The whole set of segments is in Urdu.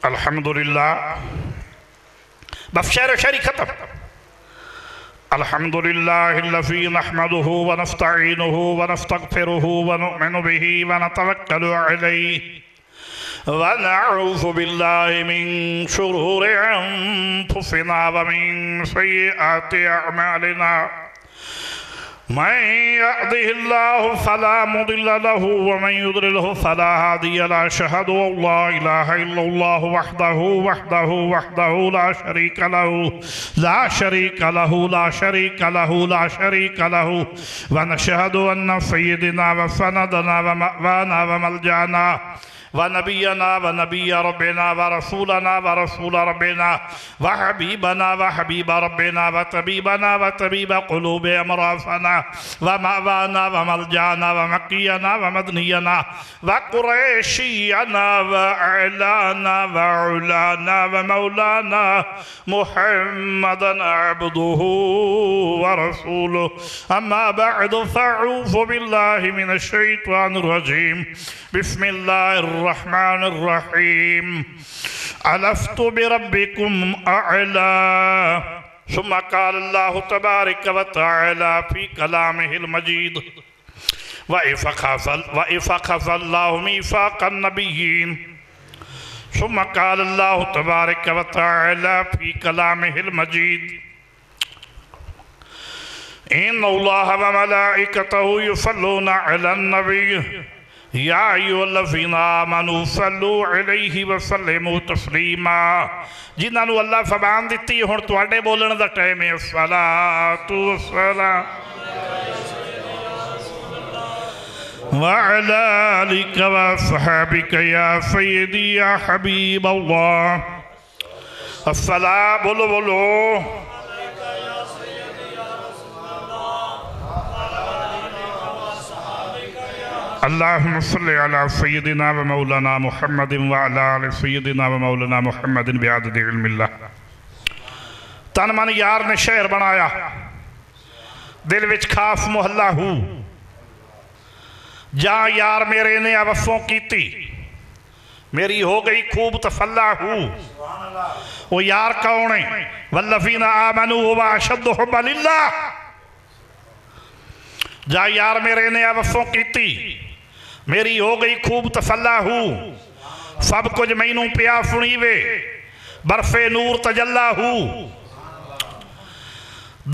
الحمدللہ بس شعر شعری ختم. الحمدللہ الذی نحمده ونستعینه ونستغفره ونؤمن به ونتوکل علیہ ونعوذ باللہ من شرور انفسنا ومن سیئات اعمالنا من يهده الله فلا مضل له ومن يضلله فلا هادي له. أشهد أن لا إله إلا الله وحده لا شريك له ونشهد أن سيدنا وسندنا ومأوانا وملجأنا ونبينا ونبي ربنا ورسولنا ورسول ربنا وحبيبنا وحبيب ربنا وطبيبنا وطبيب قلوب أمراضنا ومأوانا وملجأنا ومقينا ومدنينا وقريشينا وأعلانا وعلانا ومولانا محمدا عبده ورسوله. أما بعد فأعوذ بالله من الشيطان الرجيم. بسم الله الرحمن الرحيم. ألست بربكم أعلى. ثم قال الله تبارك وتعالى في كلامه المجيد وإذ أخذ الله ميثاق النبيين. ثم قال الله تبارك وتعالى في كلامه المجيد إن الله وملائكته يصلون على النبي یا ایھا الذین آمنوا صلوا علیہ وسلموا تسلیما. جنہاں نو اللہ زبان دتی ہن تواڈے بولن دا ٹائم ہے. الصلاۃ والسلام وعلی آلک وصحبک یا سیدی یا حبیب اللہ. الصلاۃ بولو بولو اللہم صلی علی سیدنا و مولانا محمد وعلی آل سیدنا و مولانا محمد بعدد علم اللہ. تن من یار نے شعر بنایا دل وچ خاص محلہ ہو جا یار میرے نے عوفوں کیتی میری ہو گئی خوب تفلہ ہو. وہ یار کون ہے؟ والذین آمنوا واشد حب للہ. جا یار میرے نے عوفوں کیتی میری ہو گئی خوب تسلہ ہو. سب کچھ مینوں پیا سنی وے برف نور تجلہ ہو.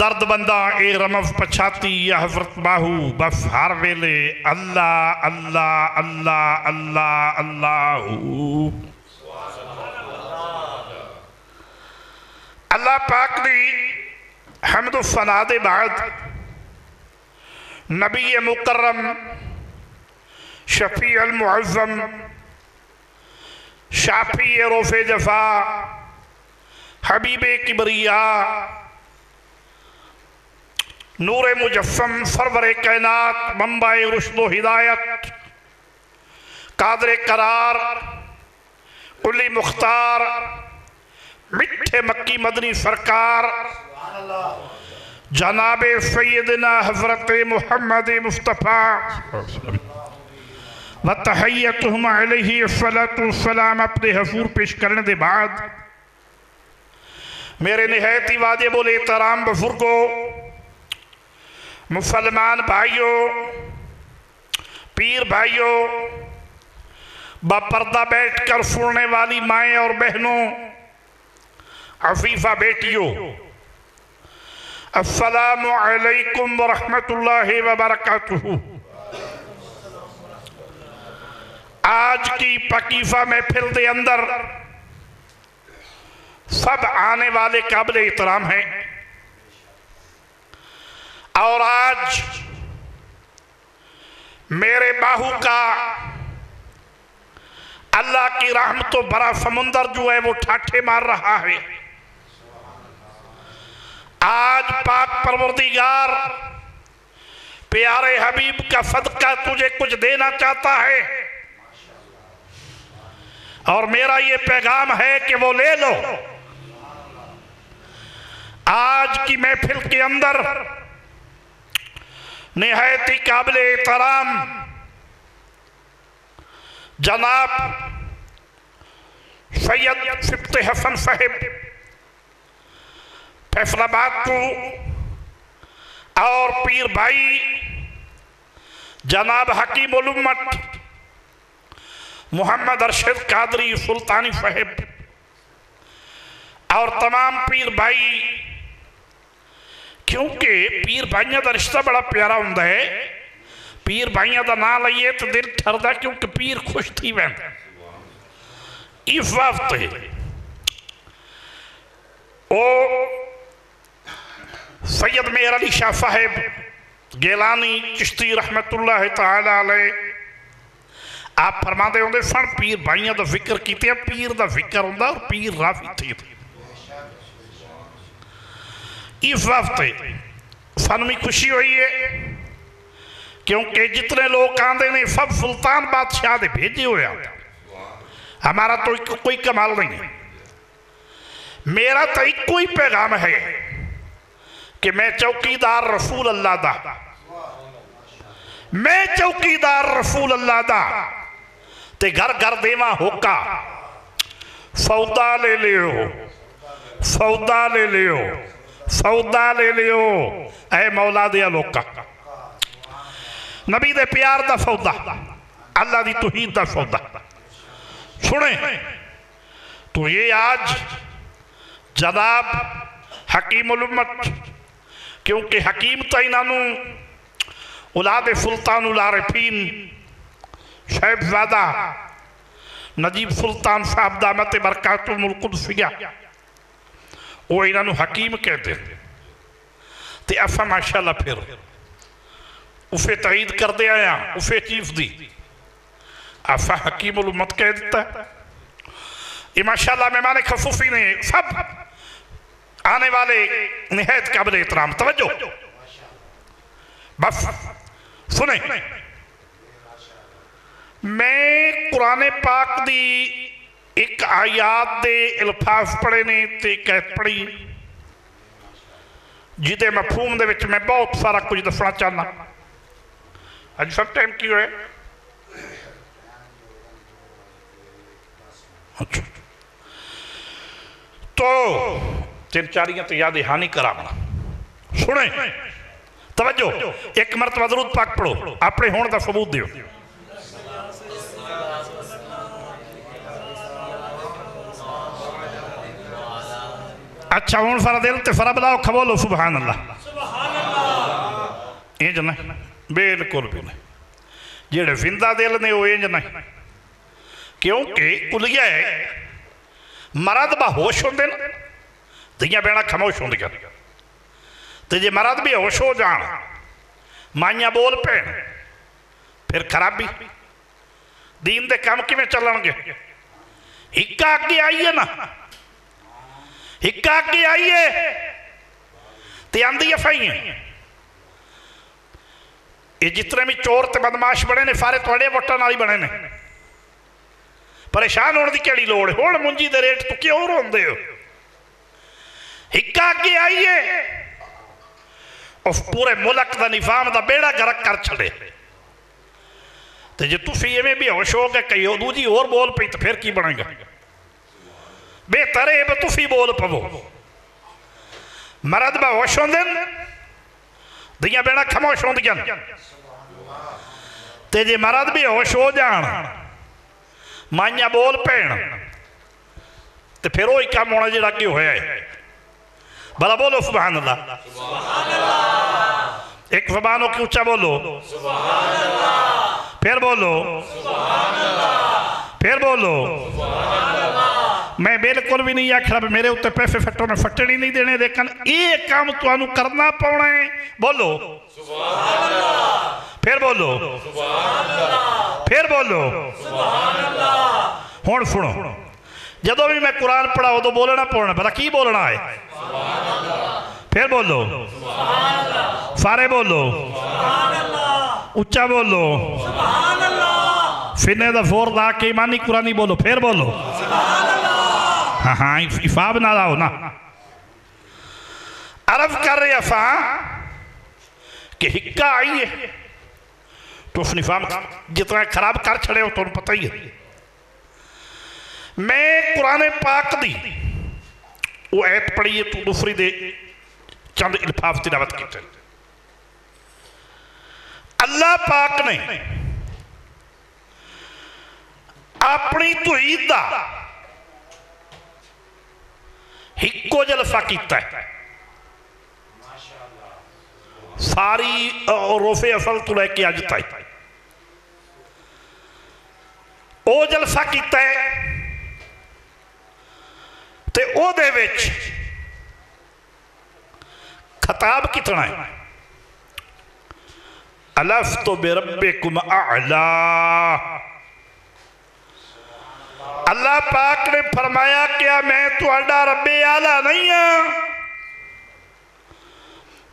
درد بندہ اے رمض پچھاتی یا حضرت باہو بس ہر ویلے اللہ اللہ اللہ اللہ اللہ ہو. اللہ پاک دی حمد و ثنا دے بعد نبی مکرم شفیع المعظم شافی روف جفا حبیب کبریاء نور مجسم سرور کائنات منبع رشد و ہدایت قادر قرار قلی مختار مٹھے مکی مدنی سرکار جناب سیدنا حضرت محمد مصطفیٰ وتحیتہم علیہ السلام اپنے حضور پیش کرنے دے بعد میرے نہایت واجب الاحترام بزرگوں مسلمان بھائیوں پیر بھائیوں باپردہ بیٹھ کر سننے والی مائیں اور بہنوں عفیفہ بیٹیوں السلام علیکم ورحمت اللہ وبرکاتہ. آج کی پکیفہ محفل دے اندر سب آنے والے قابل احترام ہیں اور آج میرے باہو کا اللہ کی رحمت و بڑا سمندر جو ہے وہ ٹھاٹھے مار رہا ہے. آج پاک پروردگار پیارے حبیب کا صدقہ تجھے کچھ دینا چاہتا ہے اور میرا یہ پیغام ہے کہ وہ لے لو. آج کی محفل کے اندر نہایت قابل احترام جناب سید ففتح حسن صاحب فیصل آباد کو اور پیر بھائی جناب حکیم الامت محمد ارشد قادری سلطانی صاحب اور تمام پیر بھائی، کیونکہ پیر بھائیاں دا رشتہ بڑا پیارا ہوندہ ہے. پیر بھائیاں دا نام لئیے تو دل ٹھردا کیونکہ پیر خوش تھی ویندہ. اس وقت او سید میر علی شاہ صاحب گیلانی چشتی رحمت اللہ تعالی علیہ آپ فرما دے ہوندے سن پیر بھائیاں دا ذکر کیتے ہیں. پیر دا ذکر ہوندہ اور پیر رافی تھی. اس وقت سنمی خوشی ہوئی ہے کیونکہ جتنے لوگ آندے نے سب سلطان بادشاہ دے بھیجے ہوئے آتے. ہمارا تو کوئی کمال نہیں ہے. میرا تو ایک کوئی پیغام ہے کہ میں چوکیدار رسول اللہ دا، میں چوکیدار رسول اللہ دا تے گھر گھر دیواں ہوکا سودا لے لیو، سودا لے لیو، سودا لے لیو اے مولا دیا لوکا. نبی دے پیار دا سودا، اللہ دی توحید دا سودا. سنیں تو یہ آج جناب حکیم الامت، کیونکہ حکیم تینانو اولاد سلطان العارفین صاحبزادہ نجیب سلطان صاحب دامت برکاتہم القدسیہ وہ انہوں حکیم کہتے ہیں. تے افا ماشاءاللہ پھر اسے تعید کر دے آیا، اسے چیف دی افا حکیم الامت کہہ دیتا ہے. یہ ماشاءاللہ مہمان خصوصی نے سب آنے والے نہایت قابل احترام. توجہ بس سنیں، میں قرآن پاک دی ایک آیات دے الفاظ پڑھے نے تے کہت پڑھی جیدے مفہوم دے وچ میں بہت سارا کچھ دسنا چاہنا. آج سب ٹائم کیوں ہے؟ اچھا تو تین چاریاں تو یاد دہانی کرانا. سنیں توجہ، ایک مرتبہ درود پاک پڑھو، اپنے ہون دا ثبوت دیو. اچھا ہون سارا دل تے فرا بلاؤ کھبولو سبحان اللہ. اینج نہیں، بالکل بھی نہیں. جیڑے زندہ دل نے وہ اینج نہیں، کیونکہ کلیہ ہے مرد با ہوش ہوندے نا دیاں بینا خاموش ہوندے گا. تو جی مرد بھی ہوش ہو جان مائیاں بول پین پھر خرابی دین دے کام کی میں چلن گے. ہکا آگے آئیے نا، ہکا آگے آئیے تے آندھی افائی ہیں. یہ جتنے بھی چور تے بدماش بڑے نے سارے توڑے وٹن والی بڑے نے. پریشان ہونے دی کیڑی لوڑ ہے؟ ہون منجی دے ریٹ تو کیوں روندے ہو؟ ہکا آگے آئیے اس پورے ملک دا نظام دا بیڑا گرک کر چھڑے. تو جی تسی یہ میں بھی ہوش ہو گئے کہ دو جی اور بول پئی تو پھر کی بنے گا؟ بہتر ہے بے تسی بول پو. مرد با ہوش ہوں دن دیاں بیڑا خاموش ہوں دیاں. تے جی مرد بھی ہوش ہو جان مائیاں بول پین تے پھر وہی کام ہونا جڑا کیوں ہویا ہے. بھلا بولو سبحان اللہ. ایک زبانوں کی اچھا بولو سبحان اللہ. پھر بولو سبحان اللہ. پھر بولو سبحان اللہ. میں بالکل بھی نہیں آکھنا میرے اُتے پیسے فٹوں میں فٹنی نہیں دینے، لیکن یہ کام تو انو کرنا پونا ہے. بولو سبحان اللہ. پھر بولو سبحان اللہ. پھر بولو سبحان اللہ. ہون سنو، جدو بھی میں قرآن پڑھا ہو تو بولنا پڑھنا، بھلا کی بولنا ہے؟ سبحان اللہ. پھر بولو سبحان اللہ. سارے بولو سبحان اللہ. اچھا بولو سبحان اللہ. فینے دا فور دا کے ایمانی قرآنی بولو. پھر بولو سبحان اللہ. ہاں ہاں افاب نہ لاؤ نا. عرض کر رہے افا کہ ہکا آئیے تو اس نفام جتنا خراب کر چھڑے ہو تو انہوں پتہ ہی ہے. میں قرآن پاک دی وہ ایت پڑھی ہے تو دوسری دے چند الفاظ تلاوت کیتے اللہ پاک نے اپنی توحید دا ہکو جلسہ کیتا ہے ساری روف اصل تو لے کے آج تک او جلسہ کیتا ہے تے او دے وچ خطاب کتنا ہے الفت بربکم اعلا اللہ پاک نے فرمایا کیا میں تو اڈا رب اعلیٰ نہیں ہوں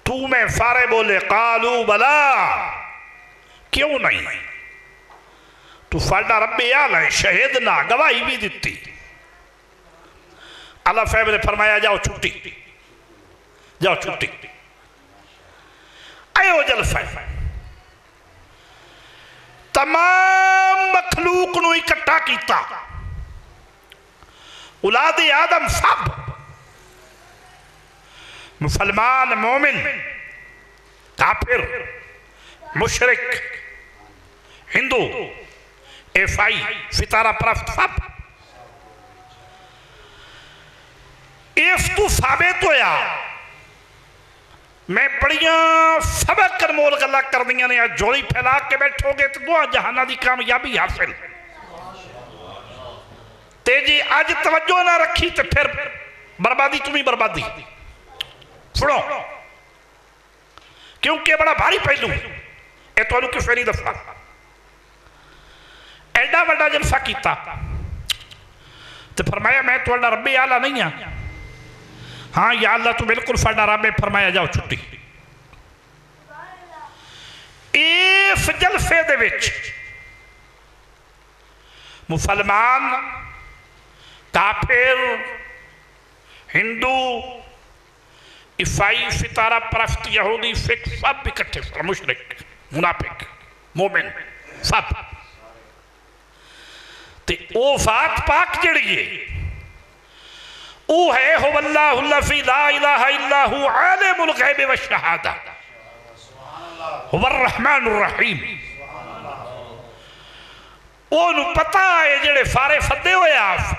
تو میں سارے بولے قالو بلا کیوں نہیں تو ساڈا رب اعلیٰ ہے شہید نہ گواہی بھی دیتی اللہ صاحب نے فرمایا جاؤ چھٹی جاؤ چھٹی آئے جلسہ تمام مخلوق نو اکٹھا کیتا اولاد آدم سب مسلمان مومن کافر مشرک ہندو عیسائی ستارہ پرست سب اس تو ثابت ہویا میں بڑیاں سبق کرمول گلہ کر دیا نے جوڑی پھیلا کے بیٹھو گے تو دعا جہانہ دی کامیابی حاصل تیجی آج توجہ نہ رکھی تو پھر بربادی تمہیں بربادی سنو کیونکہ بڑا بھاری پہلو اے تو انہوں کی فیری دفعہ ایڈا وڈا جلسہ کیتا تو فرمایا میں تو اللہ رب اعلیٰ نہیں ہاں ہاں یا اللہ تو بالکل فاڈا رب فرمایا جاؤ چھٹی اس جلسے دے وچ مسلمان کافر ہندو عیسائی ستارہ پرست یہودی سکھ سب اکٹھے مشرک منافق مومن سب تے او ذات پاک جڑی ہے او ہے هو اللہ الذی لا الہ الا هو عالم الغیب والشہادہ هو الرحمن الرحیم انہوں پتہ ہے جڑے سارے فدے ہوئے آپ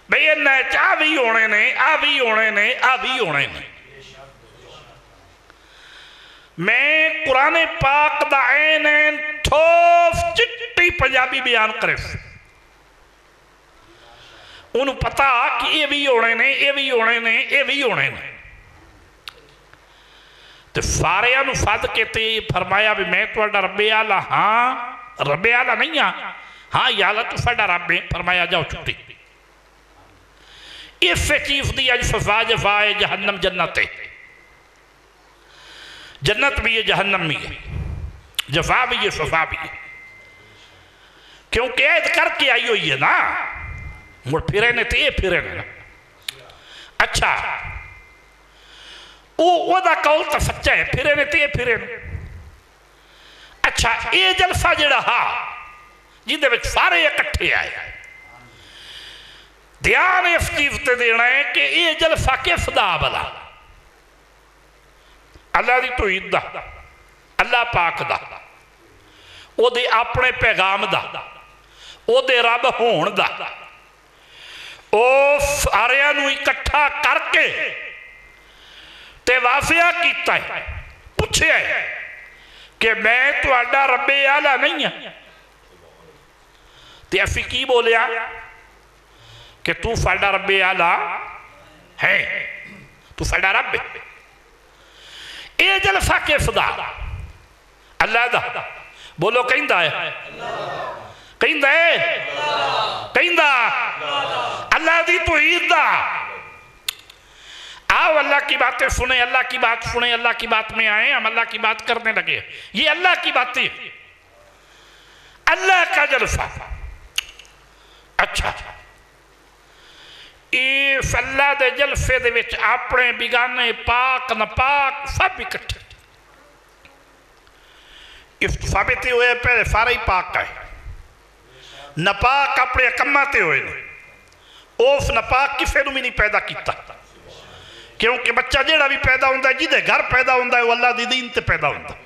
بھئی انہیں چاہ بھی ہونے نے آ بھی ہونے نے آ بھی ہونے نے میں قرآن پاک دا عین ٹھوس چٹی پنجابی بیان کرے انہوں پتا کہ یہ بھی ہونے نے یہ بھی ہونے نے یہ بھی ہونے نے تو سارے انہوں فاد کہتے فرمایا بھی میں تو اڈا رب اعلیٰ ہاں رب اعلیٰ نہیں ہاں یا اللہ تو ساڈا رب فرمایا جاؤ چھٹی اس سے چیف دی اج فضا جفائے جہنم جنت ہے جنت بھی ہے جہنم بھی ہے جفا بھی ہے فضا بھی ہے کیونکہ عید کر کے آئی ہوئی ہے نا مڑ پھرے نے تو یہ پھرے نے اچھا وہ دا قول تا سچا ہے پھرے نے تو یہ پھرے نے اچھا یہ جلسہ جڑا ہا جن دے وچ سارے اکٹھے آئے دھیان اس چیز تے دینا ہے کہ یہ جلسہ کس دا بلا اللہ دی توحید دا اللہ پاک دا او دے اپنے پیغام دا او دے رب ہون دا او ساریاں نو اکٹھا کر کے تے واضح کیتا ہے پوچھے ہے کہ میں تو اڈا رب اعلیٰ نہیں ہے تے ایسی کی بولیا کہ تو ساڈا رب اعلیٰ ہے تو ساڈا رب ہے اے جلسہ کس دا اللہ دا بولو کہیں دا ہے کہیں دا ہے کہیں دا اللہ دی توحید دا آؤ اللہ کی باتیں سنیں اللہ کی بات سنیں اللہ کی بات میں آئیں ہم اللہ کی بات کرنے لگے یہ اللہ کی باتیں اللہ کا جلسہ اچھا اس اللہ دے جلسے دے وچ اپنے بگانے پاک نپاک سب اکٹھے اس ثابت ہوئے پہلے سارے ہی پاک کا ہے ناپاک اپنے کماں تے ہوئے نے، اوف ناپاک کسے نو بھی نہیں پیدا کیتا، کیونکہ بچہ جیڑا بھی پیدا ہوندہ ہے جیدے گھر پیدا ہوندہ ہے وہ اللہ دی دین تے پیدا ہوندہ ہے۔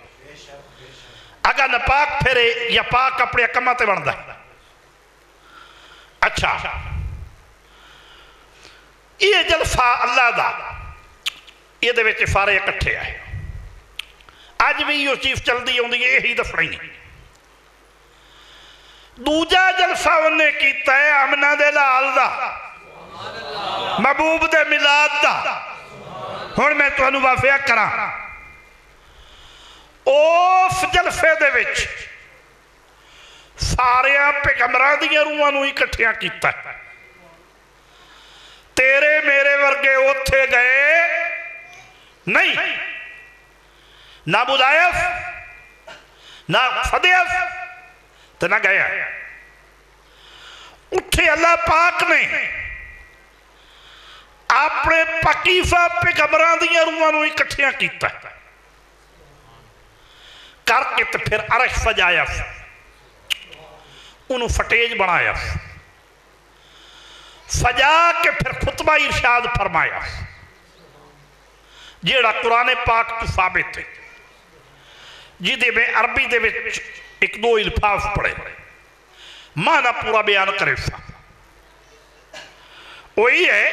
اگر ناپاک پھرے یا پاک اپنے کماں تے بندہ ہے۔ اچھا یہ جلسہ اللہ دا یہ دے ویچے سارے اکٹھے آئے، آج بھی یہ چیز چل دی ہوندی ہے، یہی دفعہ نہیں۔ دوجا جلسہ انہیں کیتا ہے امنہ دے لال دا، محبوب دے ملاد دا۔ ہن میں تو انہوں واقعہ کرا اوف جلسے دے وچ ساریاں پیغمبراں دیاں روحاں نوں اکٹھیاں کیتا ہے۔ تیرے میرے ورگے اوتھے گئے نہیں، نہ بدائف نہ صدیف تو نہ گیا، اٹھے اللہ پاک نے اپنے پاکیزہ پیغمبراں دیاں روحاں نوں اکٹھیاں کیتا ہے کر کے تو پھر عرش سجایا، انہوں فٹیج بنایا، سجا کے پھر خطبہ ارشاد فرمایا جیڑا قرآن پاک تو ثابت ہے، جیدے میں عربی دے وچ ایک دو الفاظ پڑھے معنی پورا بیان کرے سا۔ وہی ہے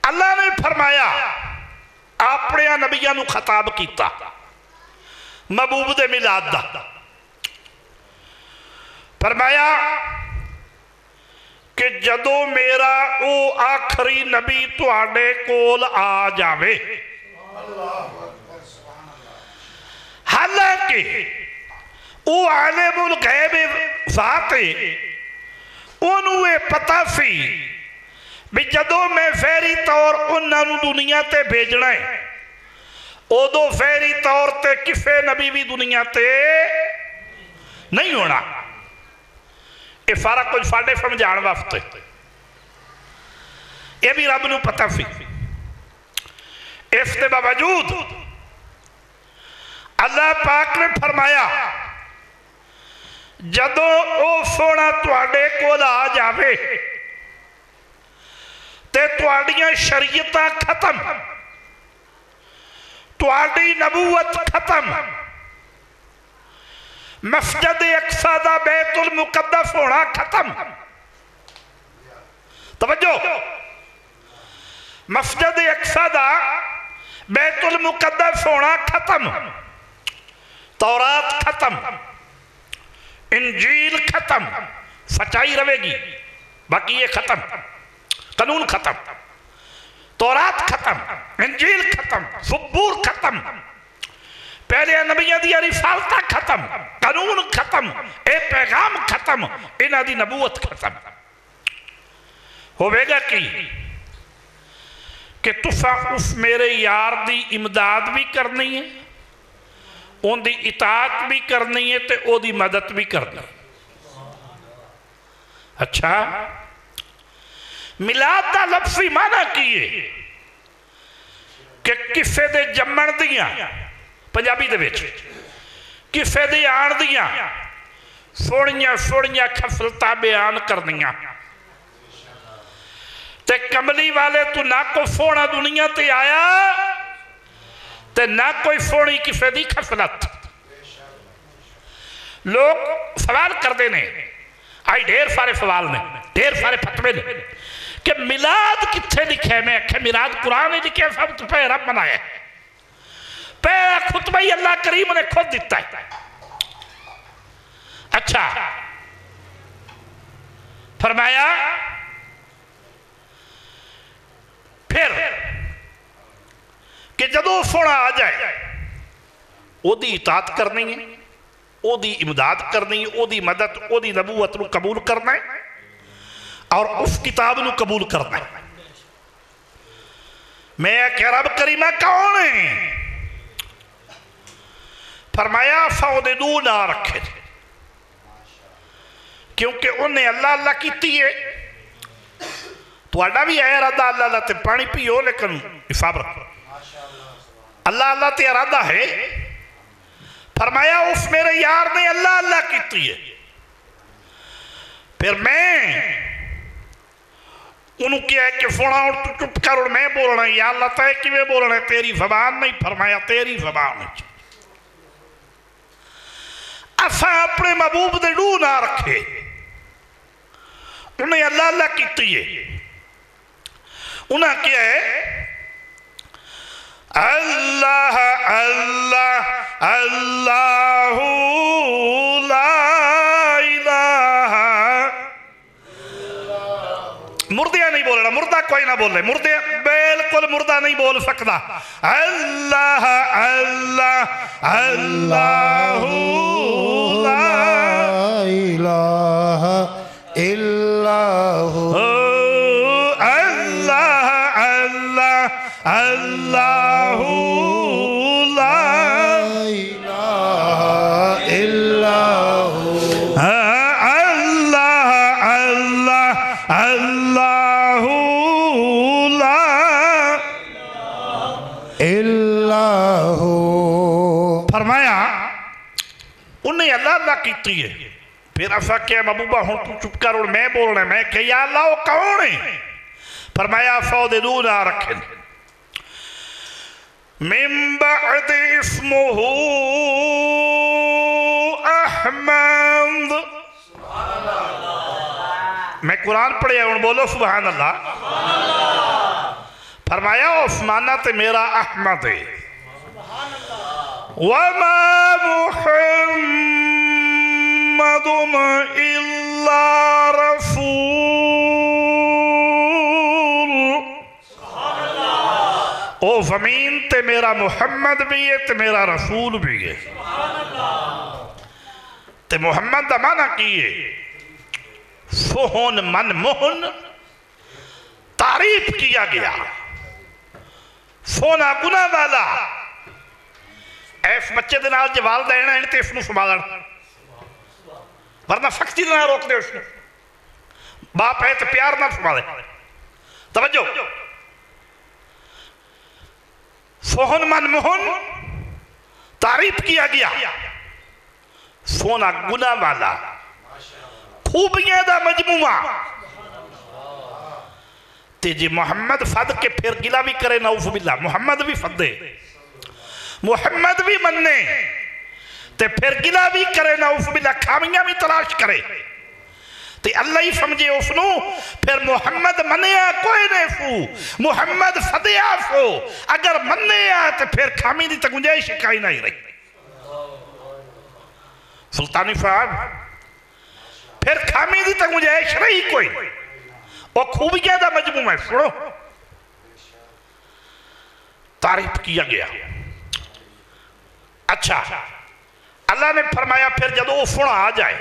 اللہ نے فرمایا اپنے نبیوں نو خطاب کیتا محبوب دے ملاد دا، فرمایا کہ جدو میرا او آخری نبی تواڈے کول آ جاوے، حالانکہ او عالم الغیب ذات انہوں یہ پتہ سی بھی جدو میں فیری طور انہوں نے دنیا تے بھیجنا ہے، ادو فیری طور تے کسے نبی بھی دنیا تے نہیں ہونا۔ یہ سارا کچھ ساڈے سمجھان واسطے، یہ بھی رب نو پتہ سی۔ اس کے باوجود اللہ پاک نے فرمایا جدو او سونا تواڈے کول آ جاوے تے تواڈیاں شریعتاں ختم، تواڈی نبوت ختم، مسجد اقصی دا بیت المقدس ہونا ختم۔ توجہ، مسجد اقصی دا بیت المقدس ہونا ختم، تورات ختم، انجیل ختم، سچائی رہے گی باقی یہ ختم، قانون ختم، تورات ختم، انجیل ختم، زبور ختم، پہلے نبیوں دی رسالتہ ختم، قانون ختم، اے پیغام ختم، انہاں دی نبوت ختم۔ ہوئے گا کہ تسا اس میرے یار دی امداد بھی کرنی ہے، ان دی اطاعت بھی کرنی ہے تے او دی مدد بھی کرنی ہے۔ اچھا ملاد دا لفظی معنی کیے کہ کسے دے جمن دیاں پنجابی دے وچ کسے دے آن دیاں سوڑیاں سوڑیاں خصلتاں بیان کرنیاں، تے کملی والے تو نہ کوئی سونا دنیا تے آیا تے نہ کوئی سونی کسے دی خصلت۔ لوگ سوال کر دینے آئی ڈھیر سارے سوال نے، ڈھیر سارے فتوے نے کہ میلاد کتھے لکھے، میں کہ میلاد قرآن لکھے سب تو پہ رب بنایا ہے، پہلا خطبہ ہی اللہ کریم نے خود دیتا ہے۔ اچھا فرمایا پھر کہ جدو سونا آ جائے او دی اطاعت کرنی ہے، او دی امداد کرنی ہے، او دی مدد، او دی نبوت نو قبول کرنا ہے اور اس کتاب نو قبول کرنا ہے۔ میں کہ رب کریمہ کون ہے؟ فرمایا فَعُدِدُو نہ رکھے، کیونکہ انہیں اللہ اللہ کیتی ہے تو اڈا بھی ہے ارادہ اللہ اللہ تے پانی پیو لیکن حساب رکھو، اللہ اللہ تے ارادہ ہے۔ فرمایا اس میرے یار نے اللہ اللہ کیتی ہے پھر میں انہوں کیا ہے کہ فونا اور تو چپ کر اور میں بولنا ہے، یا اللہ تعالیٰ کی میں بولنا ہے، تیری زبان نہیں، فرمایا تیری زبان نہیں. اساں اپنے محبوب دے ڈو نہ رکھے، انہیں اللہ اللہ کیتی ہے. انہیں کیا ہے اللہ اللہ اللہ لا الہ. مردیاں نہیں بولنا، مردہ کوئی نہ بولے، مردے بالکل مردہ نہیں بول سکتا. اللہ اللہ اللہ لا الہ الا ہو. اللہ اللہ اللہ لا الہ الا ہو. اللہ اللہ اللہ لا الا ہو. فرمایا انہیں اللہ اللہ کیتی ہے. پھر ایسا کیا محبوبہ ہوں تو چپ کر اور میں بولنا ہے. میں کہ یا اللہ وہ کون ہے؟ فرمایا فوددون رکھن من بعد اسمه احمد. میں قرآن پڑھیا ہوں، بولو سبحان اللہ. فرمایا عثمانہ تے میرا احمد ہے. وما محمد الا رسول. او زمین تے میرا محمد بھی ہے تے میرا رسول بھی ہے. تے محمد دا معنی کی ہے سہن من مہن، تعریف کیا گیا، سونا گناہ والا. ایس بچے دے نال جے والدین ہیں تے اس نو سنبھالن، ورنہ سختی نہ روک دے. اس نو باپ ہے تے پیار نہ سنبھالے. توجہ، سوہن من مہن تعریف کیا گیا، سونا گناہ والا، خوبیاں دا مجموعہ. تے جی محمد فد کے پھر گلہ بھی کرے نعوذ باللہ، محمد بھی فدے، محمد بھی مننے تے پھر گلہ بھی کرے نعوذ باللہ، خامیاں بھی تلاش کرے تے اللہ ہی سمجھے اس نو. پھر محمد منیا کوئی نہیں فو، محمد فدیا فو. اگر منیا تے پھر خامی دی تک گنجائش شکائی نہیں رہی. سلطانی صاحب پھر خامی دی تک گنجائش رہی کوئی، اور خوبیاں دا مجموعہ ہے. سنو تعریف کیا گیا. اچھا اللہ نے فرمایا پھر جدو وہ سنا آ جائے،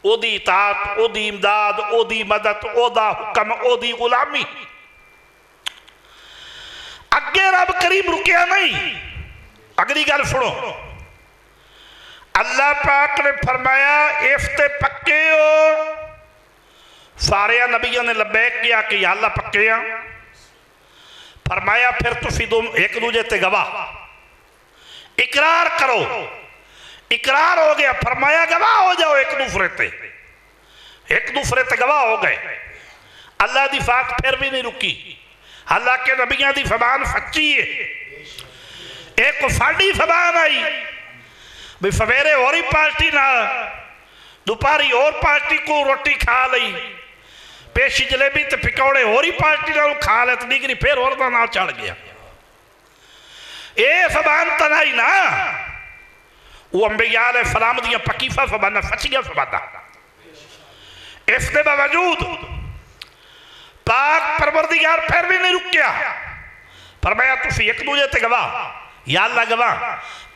او دی اطاعت، او دی امداد، او دی مدد، او دا حکم، او دی غلامی. اگے رب کریم رکیا نہیں. اگلی گل سنو، اللہ پاک نے فرمایا افتے پکے ہو. سارے نبیوں نے لبیک کیا کہ یا اللہ پکے ہیں. فرمایا پھر تسی ایک دوجہ تے گواہ اقرار کرو. اقرار ہو گیا، فرمایا گواہ ہو جاؤ ایک دوسرے تے گواہ ہو گئے. اللہ دی بات پھر بھی نہیں رکی. اللہ کے نبیوں دی زبان سچی ہے. ایک ساڈی زبان آئی بھی سویرے ہوری پارٹی نہ، دوپہری اور پارٹی کو روٹی کھا لئی، پیشی جلیبی تے پکوڑے ہوری پارٹی نہ کھا لے، دیگری پھر اور دا نہ چڑھ گیا. اے زبان تنائی نا، وہ انبیاء علیہ السلام دیاں پکیفہ زبانہ، سچیاں زبانہ. اس دے باوجود پاک پروردگار پھر بھی نہیں رکیا. فرمایا تسی ایک دوجہ تے گواہ، یا اللہ گواہ.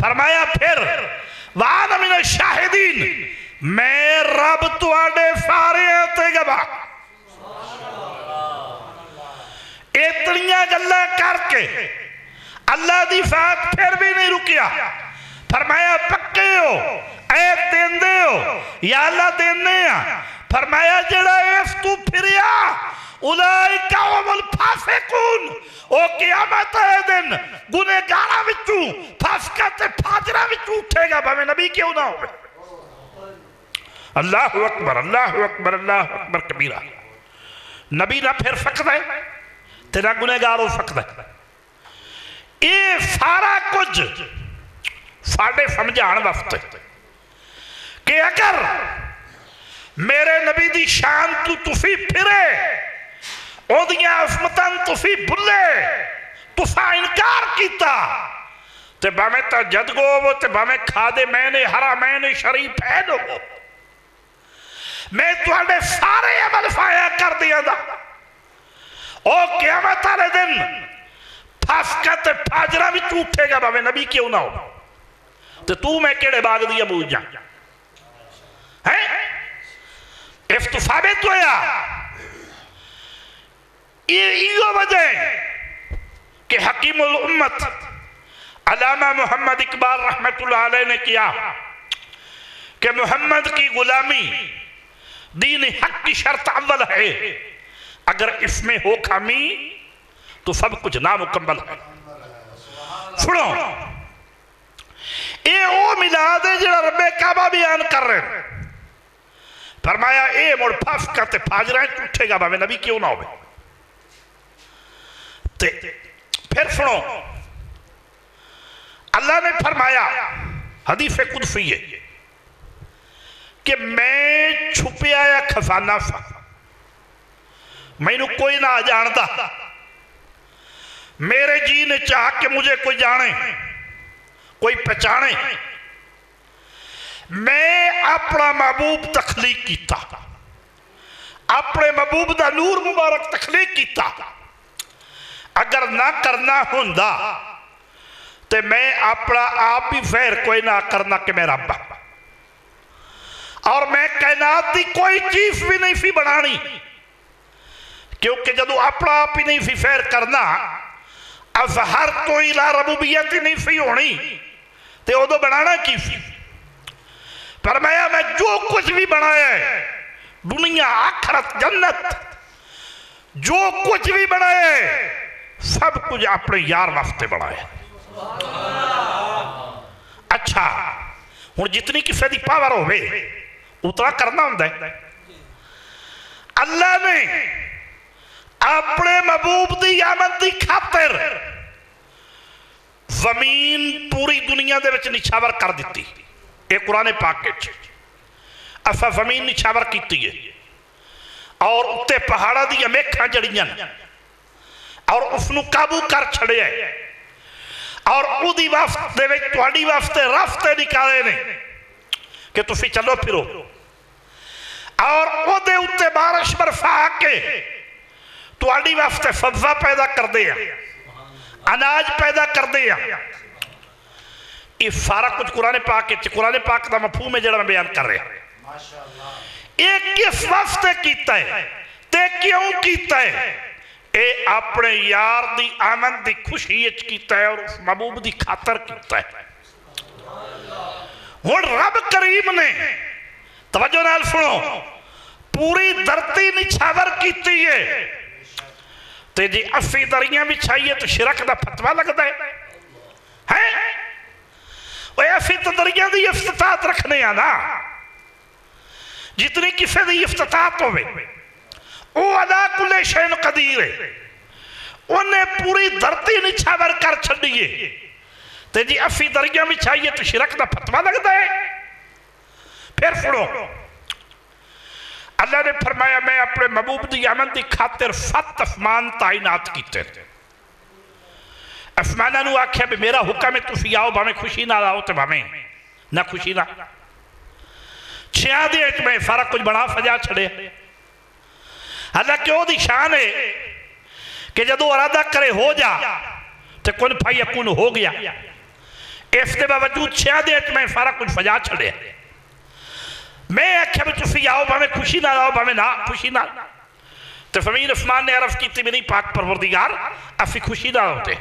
فرمایا پھر وَأَنَا مِنَ الشَّاهِدِينَ، میں رب تواڈے سارے تے گواہ. اتنیاں گلاں کر کے اللہ دی ذات پھر بھی نہیں رکیا. فرمایا پکے ہو، اے دیندے ہو، یا اللہ دینے ہیں. فرمایا جڑا اس تو پھریا اولئک هم الفاسقون، او قیامت ہے دن گنہگاراں وچوں فاسقاں تے فاجراں وچوں اٹھے گا، بھاویں نبی کیوں نہ ہوئے. اللہ اکبر اللہ اکبر اللہ اکبر کبیرہ. نبی نہ پھر سکتا ہے تیرا گنہگار ہو سکتا ہے. یہ سارا کچھ ساڑھے سمجھان وقت کہ اگر میرے نبی دی شان تو تسی پھرے او دیاں عظمتاں تسی بھلے تسا انکار کیتا تے باویں تہجد گو تے باویں کھادے میں نے حرمین شریف ہے دو میں تواڈے سارے عمل فایا کر دیا دا. او قیامت والے دن پھاسکا تے پھاجرا بھی تو اٹھے گا باویں نبی کیوں نہ ہو تے تو میں کیڑے باغ دیا بوجھ جا ہیں. افتو ثابت ہویا یہ وجہ کہ حکیم الامت علامہ محمد اقبال رحمت اللہ علیہ نے کیا کہ محمد کی غلامی دین حق کی شرط اول ہے، اگر اس میں ہو خامی تو سب کچھ نامکمل ہے. سنو اے او ملاد ہے جڑا رب کعبہ بیان کر رہے ہیں. فرمایا اے مڑ پھاس کرتے پھاجرائیں اٹھے گا باویں نبی کیوں نہ ہوئے. پھر سنو اللہ نے فرمایا حدیث قدسی ہے کہ میں چھپیا یا خزانہ سا میں نو کوئی نہ جانتا میرے جی نے چاہ کہ مجھے کوئی جانے کوئی پہچانے میں اپنا محبوب تخلیق کیتا اپنے محبوب دا نور مبارک تخلیق کیتا. اگر نہ کرنا ہوندا تو میں اپنا آپ بھی فیر کوئی نہ کرنا کہ میں رب اور میں کائنات دی کوئی چیز بھی نہیں سی بنانی کیونکہ جدو اپنا آپ ہی نہیں سی فیر کرنا اظہر تو الہ ربوبیت ہی نہیں سی ہونی تو ادو بنانا کی سی. فرمایا میں جو کچھ بھی بنایا ہے دنیا آخرت جنت جو کچھ بھی بنایا ہے سب کچھ اپنے یار واسطے بنایا. اچھا ہوں جتنی کسی دی پاور ہوئے اتنا کرنا ہوں ہے. اللہ نے اپنے محبوب دی آمد دی خاطر زمین پوری دنیا دے وچ نچھاور کر دیتی. اے قرآن پاک کے اسا زمین نچھاور کیتی ہے اور اتے پہاڑا دی میکھاں جڑیاں اور اس نو قابو کر چھڑے ہے اور او دی وفت دے وچ تواڈی واسطے راستے نکالے نے کہ تسی چلو پھرو اور او دے اتے بارش برسا کے تواڈی واسطے سبزہ پیدا کر دے اناج پیدا کر دے. یہ سارا کچھ قرآن پاک دا مفہوم ہے جڑا میں بیان کر رہا. یہ کس واسطے کیتا ہے تے کیوں کیتا ہے؟ اے اپنے یار دی آمد دی خوشی اچ کیتا ہے اور اس محبوب دی خاطر کیتا ہے. ہن رب کریم نے توجہ نال سنو پوری دھرتی نچھاور کیتی ہے تے جی 80 دریاں بچھائیے تو شرک دا فتوہ لگتا ہے وہ ایسی تو دریاں دی افتتاحت رکھنے آنا جتنی کسے دی افتتاحت ہوئے او علا کل شین قدیر ہے انہیں پوری دھرتی نچھاور کر چھڑیے تے جی 80 دریاں بچھائیے تو شرک دا فتوہ لگتا ہے. پھر سنو اللہ نے فرمایا میں اپنے محبوب دی آمد دی خاطر 7 اسمان تعینات کیتے اسمانہ نو آکھیا بھی میرا حکم ہے تسی آؤ بھامیں خوشی نہ آؤ تے بھامیں نہ خوشی نہ 6 دے میں سارا کچھ بنا سجا چھڑے. حالانکہ وہ دی شان ہے کہ جدو ارادہ کرے ہو جا تو کن پھائی یکون ہو گیا. اس کے باوجود 6 دے میں سارا کچھ سجا چھڑے میں آکھیا بھی تسی آؤ بھامیں خوشی نہ آؤ بھامیں نہ خوشی نہ تو زمین اسمان نے عرف کیتی بھی نہیں پاک پروردگار اسی خوشی نہ ہوتے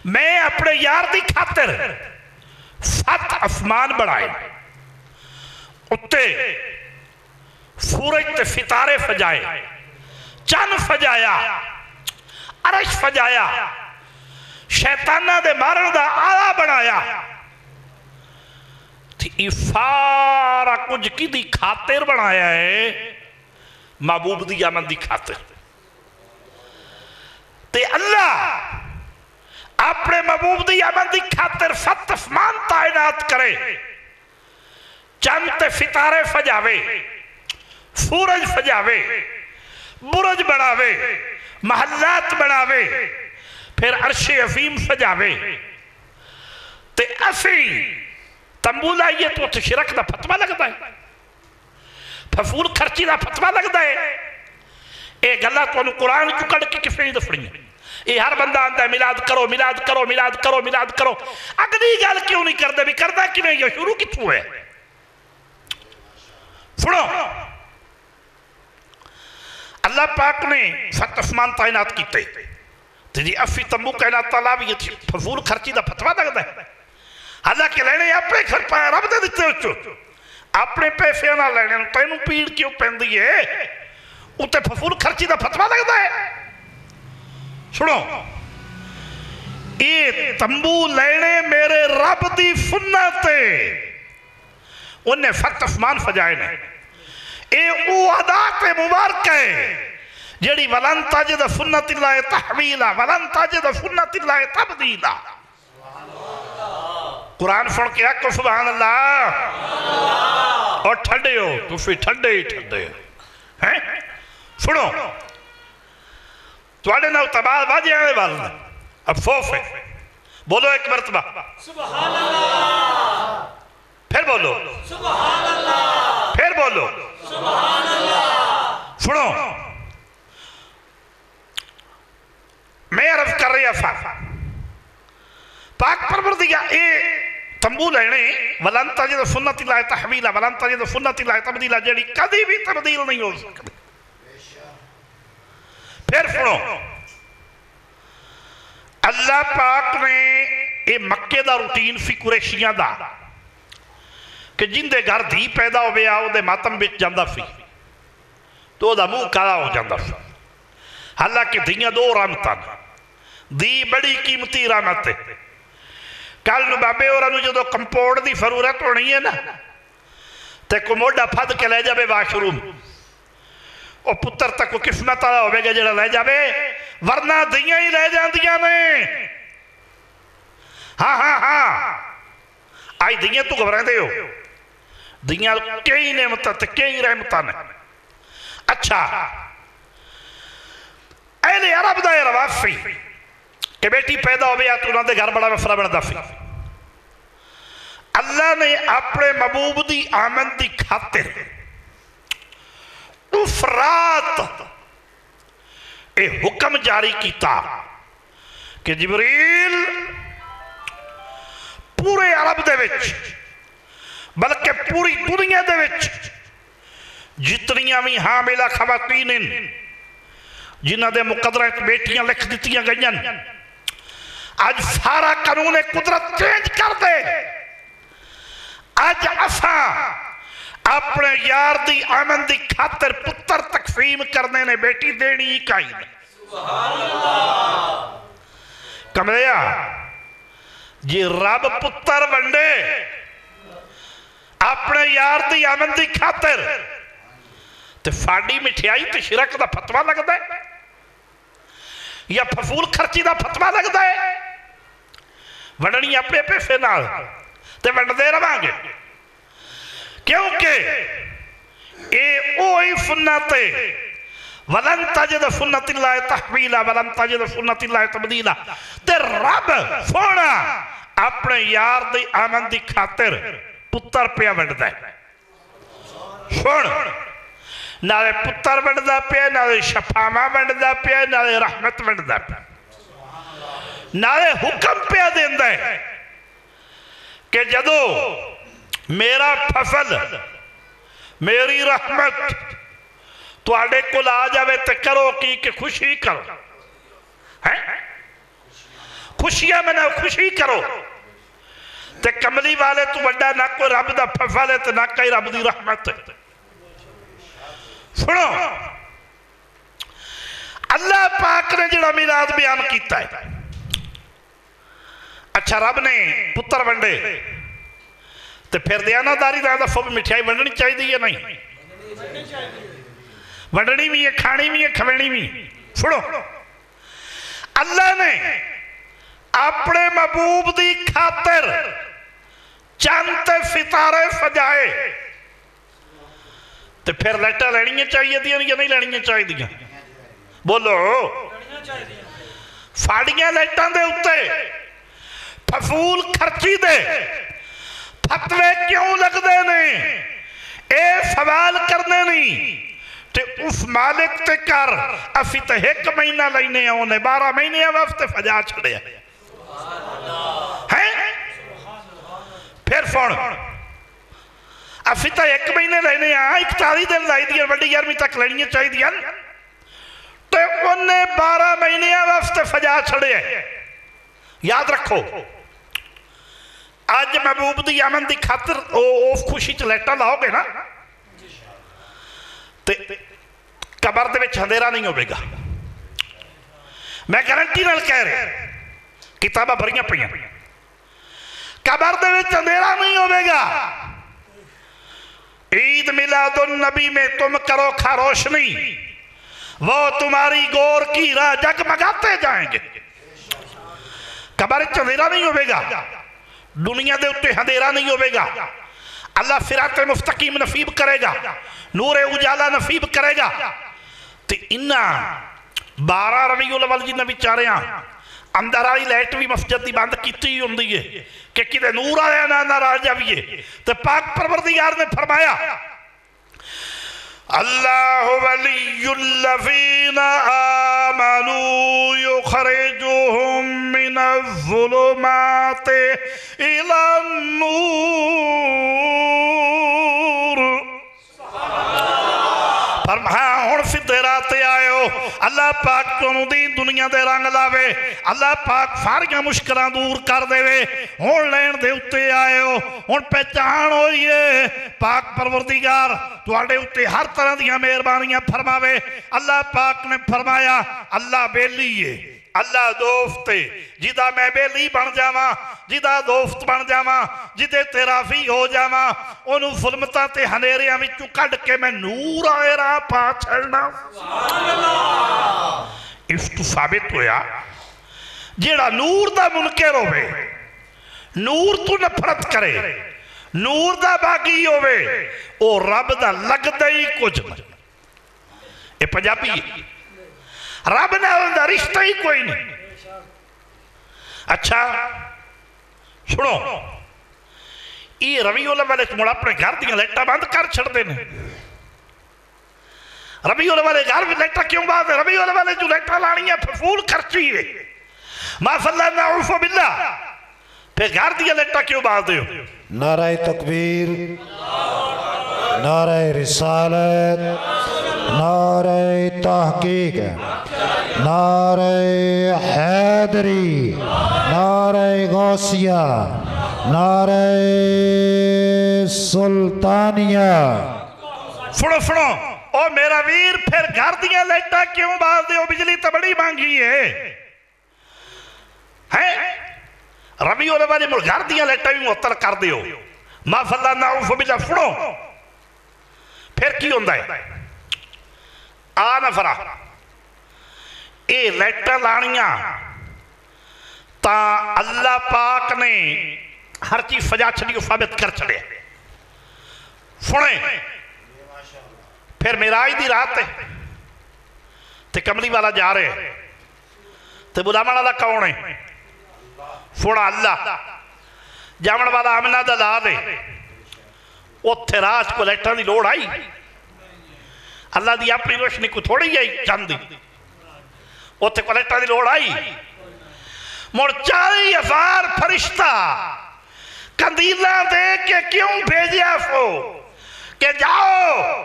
میں اپنے یار دی خاطر 7 اسمان بڑھائے اتے سورج تے ستارے سجائے چند سجایا عرش سجایا شیطانہ دے مارن دا آلہ بنایا یہ سارا کچھ کی دی خاطر بنایا ہے؟ محبوب دی آمد دی خاطر. تے اللہ اپنے محبوب دی آمد دی خاطر ست اسمان تعینات کرے، چند تے ستارے فجاوے، سورج فجاوے، برج بناوے، محلات بناوے، پھر عرش عظیم سجاوے. تے اسی تنبو لائیے تو اتھ شرک دا فتوہ لگتا ہے، فضول خرچی دا فتوہ لگتا ہے. اے گلہ تو انہوں قرآن چکڑ کے کسے نہیں دفڑی ہیں. یہ ہر بندہ آندہ ہے میلاد کرو میلاد کرو میلاد کرو میلاد کرو. اگلی گل کیوں نہیں کردے؟ بھی کردہ کی نہیں؟ یہ شروع کتوں ہے؟ سنو، اللہ پاک نے ست اسمان تعینات کیتے تیجی افی تنبو کائنات تعالیٰ بھی یہ فضول خرچی دا فتوہ لگتا ہے. حالانکہ لینے اپنے گھر پہ رب دے دیتے ہو، اپنے پیسے نہ لینے تینوں پیڑ کیوں پہن دیئے؟ اُتے فضول خرچی دا فتوہ لگتا ہے. سنو، یہ تنبو لینے میرے رب دی سنت ہے، انہیں ست اسمان سجائے نے. اے او عادات مبارک ہے جیڑی ولن تجد سنت اللہ تحویلا ولن تجد سنت اللہ تبدیلا. قرآن سن کے آکو سبحان اللہ. اور ٹھنڈے ہو تو پھر ٹھنڈے ہی ٹھنڈے ہو. سنو، تو آنے نہ تباہ باجے آنے والا افسوس ہے. بولو ایک مرتبہ سبحان اللہ. پھر بولو سبحان اللہ. پھر بولو سبحان اللہ. سنو، میں عرض کر رہی افا پاک پروردگار اے تنبو لینے ولن تجد سنت اللہ تحویلا ولن تجد سنت اللہ تبدیلا جیڑی کدی بھی تبدیل نہیں ہو سکتی. پھر سنو، اللہ پاک نے اے مکے دا روٹین سی قریشیاں دا کہ جن دے گھر دھی پیدا ہو گیا او دے ماتم بچ جاندہ سی تو دا منہ کالا ہو جاندہ سی. حالانکہ دھیاں دو رحمتاں، دی بڑی قیمتی رحمت ہے. کل نو بابے اور انو جدو کمپوڑ دی ضرورت ہونی ہے نا تے کو موڑا پھد کے لے جابے واش روم اور پتر تک کو قسمت آلا ہوئے گا جڑا لے جابے، ورنہ دیاں ہی لے جان دیاں نے. ہاں ہاں ہاں آئی دیاں تو گھبرائیں دے ہو، دیاں کئی نعمتاں تے کئی رحمتاں نے. اچھا، اہل عرب دا یہ رواج سی کہ بیٹی پیدا ہو گیا تو انہوں نے گھر بڑا مفرہ بڑھتا سی. اللہ نے اپنے محبوب دی آمد دی خاطر اس رات اے حکم جاری کیتا کہ جبریل پورے عرب دے وچ بلکہ پوری دنیا دے وچ جتنیاں بھی حاملہ خواتین جنہ دے مقدرہ بیٹیاں لکھ دیتیاں گئیں، آج سارا قانون قدرت چینج کر دے. آج اساں اپنے یار دی آمن دی خاطر پتر تقسیم کرنے نے بیٹی دینی ہی کائی نے. کمریا جی رب پتر بندے اپنے یار دی آمن دی خاطر تے فاڑی مٹھیائی تے شرک دا فتوہ لگتا ہے یا فضول خرچی دا فتوہ لگتا ہے؟ وڈنی اپنے پیسے نال تے وڈ دے رواں گے کیونکہ اے اوہی سنت ہے وَلَن تَجِدَ سُنَّتِ اللَّهِ تَحْوِيلًا وَلَن تَجِدَ سُنَّتِ اللَّهِ تَبْدِيلًا. تے رب سونا اپنے یار دی آمن دی خاطر پتر پیا وڈدا ہے. سن نالے پتر وڈدا پیا، نالے شفاما وڈدا پیا، نالے رحمت وڈدا پیا، نالے حکم پیا دیندا ہے کہ جدو میرا فضل میری رحمت تو آڑے کو لا جاوے تے کرو کی کہ خوشی کرو، خوشیاں میں نہ خوشی کرو. تے کملی والے تو بڑا نہ کوئی رب دا فضل ہے تے نہ کوئی رب دی رحمت ہے. سنو، اللہ پاک نے جڑا میلاد بیان کیتا ہے، اچھا رب نے پتر بندے تو پھر دیانتداری کا دفعہ بھی مٹھائی ونڈنی چاہیے یا نہیں؟ ونڈنی بھی ہے، کھانی بھی ہے، کھوینی بھی۔ سنو، اللہ نے اپنے محبوب دی خاطر چند ستارے سجائے، تو پھر لائٹاں لینی چاہیے دیا یا نہیں لینی چاہیے دیا؟ بولو، فاڑیاں لائٹاں دے اتے فضول خرچی دے فتوے کیوں لگ دے نہیں؟ اے سوال کرنے نہیں تے اس مالک تے کر، اسی تے 1 مہینہ لینے آنے 12 مہینے واسطے فجا چھڑے ہیں۔ پھر فون اسی تے 1 مہینے لینے 41 دن لائی دیا، وڈی 11ویں تک لینی چاہیے دیا، تو انہیں 12 مہینے واسطے فجا چھڑے ہیں۔ یاد رکھو، آج محبوب دی آمن دی خاطر اوف خوشی چلیٹا لاؤ گے نا، تے قبر دے وچ اندھیرا نہیں ہوئے گا۔ میں گارنٹی نال کہہ رہے کتاباں بھریاں پئیاں، قبر دے وچ اندھیرا نہیں ہوئے گا۔ عید میلاد النبی میں تم کرو کھا روشنی، وہ تمہاری گور کی راہ جگمگاتے جائیں گے۔ قبر وچ اندھیرا نہیں ہوئے گا، دنیا دے اتے اندھیرا نہیں ہوئے گا۔ اللہ صراط مستقیم نصیب کرے گا، نور اجالا نصیب کرے گا۔ تو انہاں 12 ربیع الاول جی نبی چاہ رہے ہیں اندر آئی لائٹ بھی مسجد دی بند کیتی ہوندی ہے کہ کدے نور آیا نہ ناراض آئیے۔ تو پاک پروردگار نے فرمایا اللہ ولی الذین آمنوا یخرجهم من الظلمات الى النور۔ فرمایا ہون سدھے راتے آئے ہو، اللہ پاک تنوں دی دنیا دے رنگ لاوے، اللہ پاک ساریاں مشکلیں دور کر دے وے، ہون لین دے اتے آئے ہو، ہون پہچان ہوئیے پاک پروردگار تواڈے اتے ہر طرح دیاں مہربانیاں فرماوے۔ اللہ پاک نے فرمایا اللہ بیلی ہے، اللہ دوست ہے، جدہ میں بیلی بن جاواں، جدہ دوست بن جاواں، جدے تیرافی ہو جاواں، انہوں ظلمتاں تے ہنیریاں وچوں کڈ کے میں نور آئے راہ پا چھڑنا۔ اس تو ثابت ہویا جیڑا نور دا منکر ہوئے، نور تو نفرت کرے، نور دا باغی ہوئے، او رب دا لگ دئی کچھ نہیں۔ اے پنجابی رب نے دا رشتہ ہی کوئی نہیں۔ اچھا سنو، یہ ربیع الاول مڑ اپنے گھر دیا لائٹاں بند کر چھڑ دینے۔ ربیع الاول گھر میں لائٹاں کیوں بات ہے؟ ربیع الاول جو لائٹاں لانی ہے فضول خرچی ہے، ما صلی اللہ نعوذ باللہ، پھر گھر دیا لائٹاں کیوں بات ہے؟ نعرہ تکبیر، نعرہ رسالت، نعرہ تحقیق، نعرہ حیدری، نعرہ غوثیہ، نعرہ سلطانیہ۔ سنو سنو، او میرا ویر پھر گھر دیا لائٹاں کیوں باز دے ہو؟ بجلی تو بڑی مانگی ہے۔ ربیع الاول مڑ گھر دیا لائٹاں بھی معطل کر دے ہو، ما صلی اللہ نعوذ باللہ۔ سنو پھر کی ہوندہ ہے؟ آنا فرا اے لائٹاں لانیاں تا اللہ پاک نے ہر چیز سجا چھڑی و ثابت کر چھڑے۔ سنیں پھر معراج دی رات ہے تے کملی والا جا رہے تے بلاون والا کون ہے؟ سونا اللہ۔ جاون والا آمنہ دا لا دے، اتھے راج کو لائٹاں دی لوڑ آئی، اللہ دی اپنی روشنی کو تھوڑی آئی چند دی، اتھے کو لائٹاں دی لوڑ آئی۔ مڑ 40,000 فرشتہ کندیلاں دے کے کیوں بھیجیا سو کہ جاؤ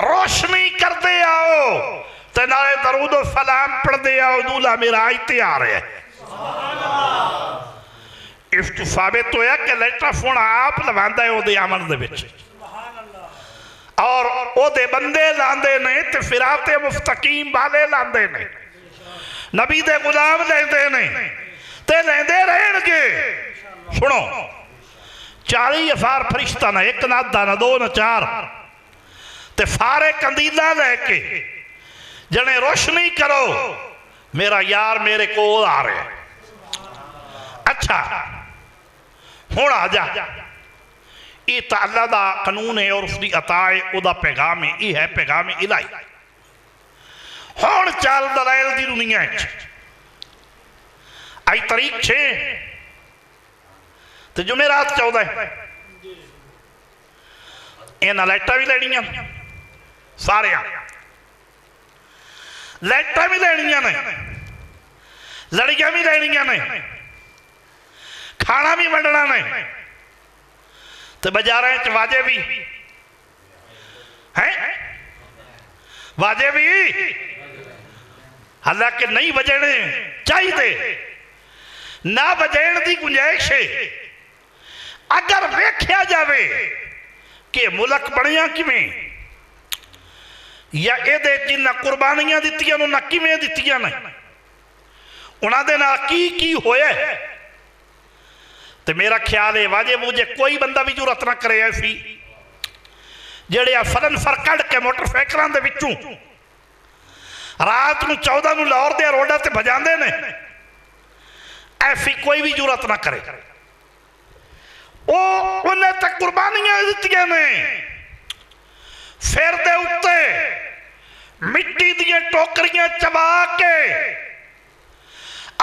روشنی کر دے آؤ تے نارے درود و سلام پڑھ دے آؤ، دولہ معراج تیار ہے۔ اس تو ثابت ہویا کہ لائٹاں سونا آپ لواندہ ہے او دے آمن دے بچ، اور او دے بندے لاندے نے تے صراط مستقیم والے لاندے نے، نبی دے غلام لیندے نے تے لیندے رہن گے۔ سنو 40,000 فرشتہ نہ ایک نہ ادھا نہ دو نہ چار تے فارے کندیلہ لے کے جنہیں روشنی کرو میرا یار میرے کو آ رہے ہیں. اچھا ہون آ جا یہ تا اللہ دا قانون ہے اور اس دی عطا ہے او دا پیغام ہے یہ ہے پیغام الہی. ہون چال دلائل دی دنیا ہے آئی طریق 6 تو جمعرات 14 اینا لائٹا بھی لینیاں سارے لائٹا بھی لینیاں نے لڑیاں بھی لینیاں نے کھانا بھی منڈنا نے تو بجا رہے ہیں واجے بھی ہیں واجے بھی حالانکہ نہیں بجینے چاہی دے نہ بجین دی گنجائش ہے. اگر ویکھیا جاوے کہ ملک بڑیاں کمیں یا اے دے جنہ قربانیاں دیتیاں نہ کمیں دیتیاں نہیں انہاں دے نہ کی ہوئے تو میرا خیال ہے واجے مجھے کوئی بندہ بھی جرات نہ کرے ایسی جڑے فلن فرکڑ کے موٹر فیکران دے بچوں رات نو 14 نو لاہور دے روڈا تے بھجان دے نے ایسی کوئی بھی جرات نہ کرے انہیں تک قربانیاں دیتیاں نے پھر دے اتے مٹی دیئے ٹوکریاں چبا کے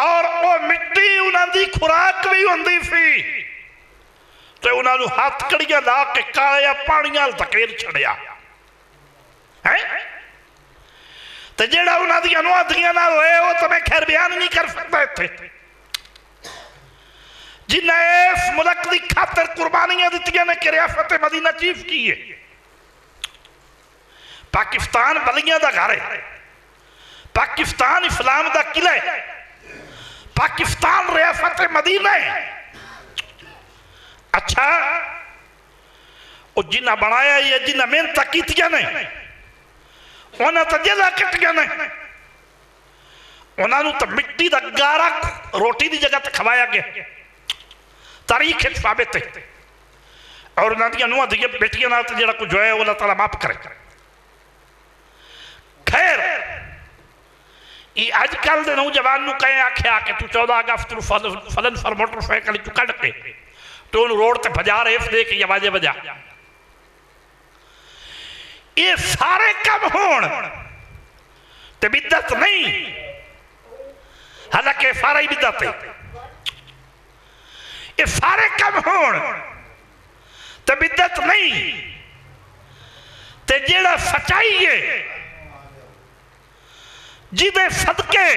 اور وہ مٹی انہاں دی خوراک بھی ہوندی فی تو انہاں نو ہاتھ کڑیاں لا کے کایا پانیاں تکیر چھڑیا تو جیڑا انہاں دی انوادیاں نہ ہوئے وہ تمہیں خیر بیان نہیں کر سکتے تھے جنہیں ایس ملک دی خاطر قربانیاں دیتیاں نے کہ ریاست مدینہ چیف کی ہے. پاکستان بلیاں دا گھر ہے پاکستان اسلام دا قلعہ ہے پاکستان ریاست مدینہ ہے. اچھا وہ جنہ بنایا یا جنہ محنت کیتیاں نے انہاں تا جیلا کٹیاں نے انہاں نو تا مٹی دا گارا روٹی دی جگہ تے کھوایا گیا تاریخ ثابت ہے اور انہاں دیا نوہ دیا بیٹیاں نہ تے جڑا کچھ ہے وہ اللہ تعالیٰ معاف کرے. خیر یہ آج کل دے نوجوان نو کہیں آکھے آکے تو 14 اگست نو فلن فر موٹر سائیکل چو کڑ کے تو ان روڈ تے بجا رہے دے کے یہ واجے بجا یہ سارے کم ہون تے بدت نہیں حالانکہ سارے ہی بدت ہے یہ سارے کم ہون تے بدت نہیں تے جیڑا سچائی ہے جیدے صدقے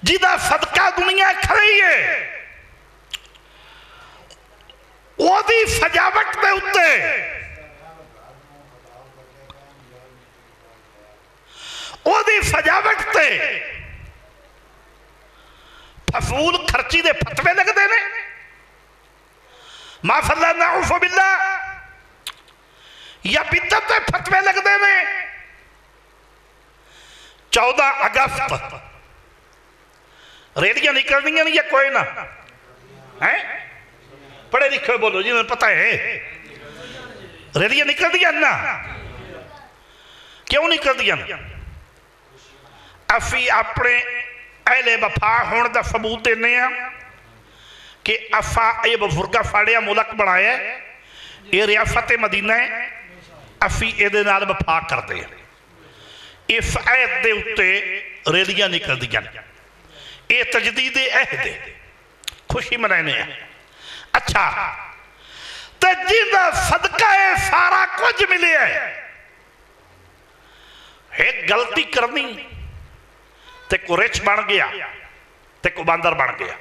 جیدہ صدقہ دنیا کھڑی ہے وہ دی سجاوٹ میں اتے وہ دی سجاوٹ تے فضول خرچی دے فتوے لگ دے نے ما فاللہ نعوذ باللہ یا بدت دے فتوے لگ دے نے. 14 اگست ریڈیاں نکل دیں نہیں یا کوئی نہ پڑھے لکھے بولو جنہیں پتہ ہے ریڈیاں نکل دیا نا کیوں نکل دیا افی اپنے اہل وفا ہون دا ثبوت دینے ہیں کہ افا اے بزرگا فاڑیا ملک بنایا ہے یہ ریاست مدینہ ہے افی اے دے نال وفا کر دے اس عہد دے اتے ریلیاں نکل دیا یہ تجدید عہد ہے خوشی منانے ہیں. اچھا تجدید صدقہ سارا کچھ ملے ہے ایک غلطی کرنی تے کو رچ بن گیا تے کو باندر بن گیا.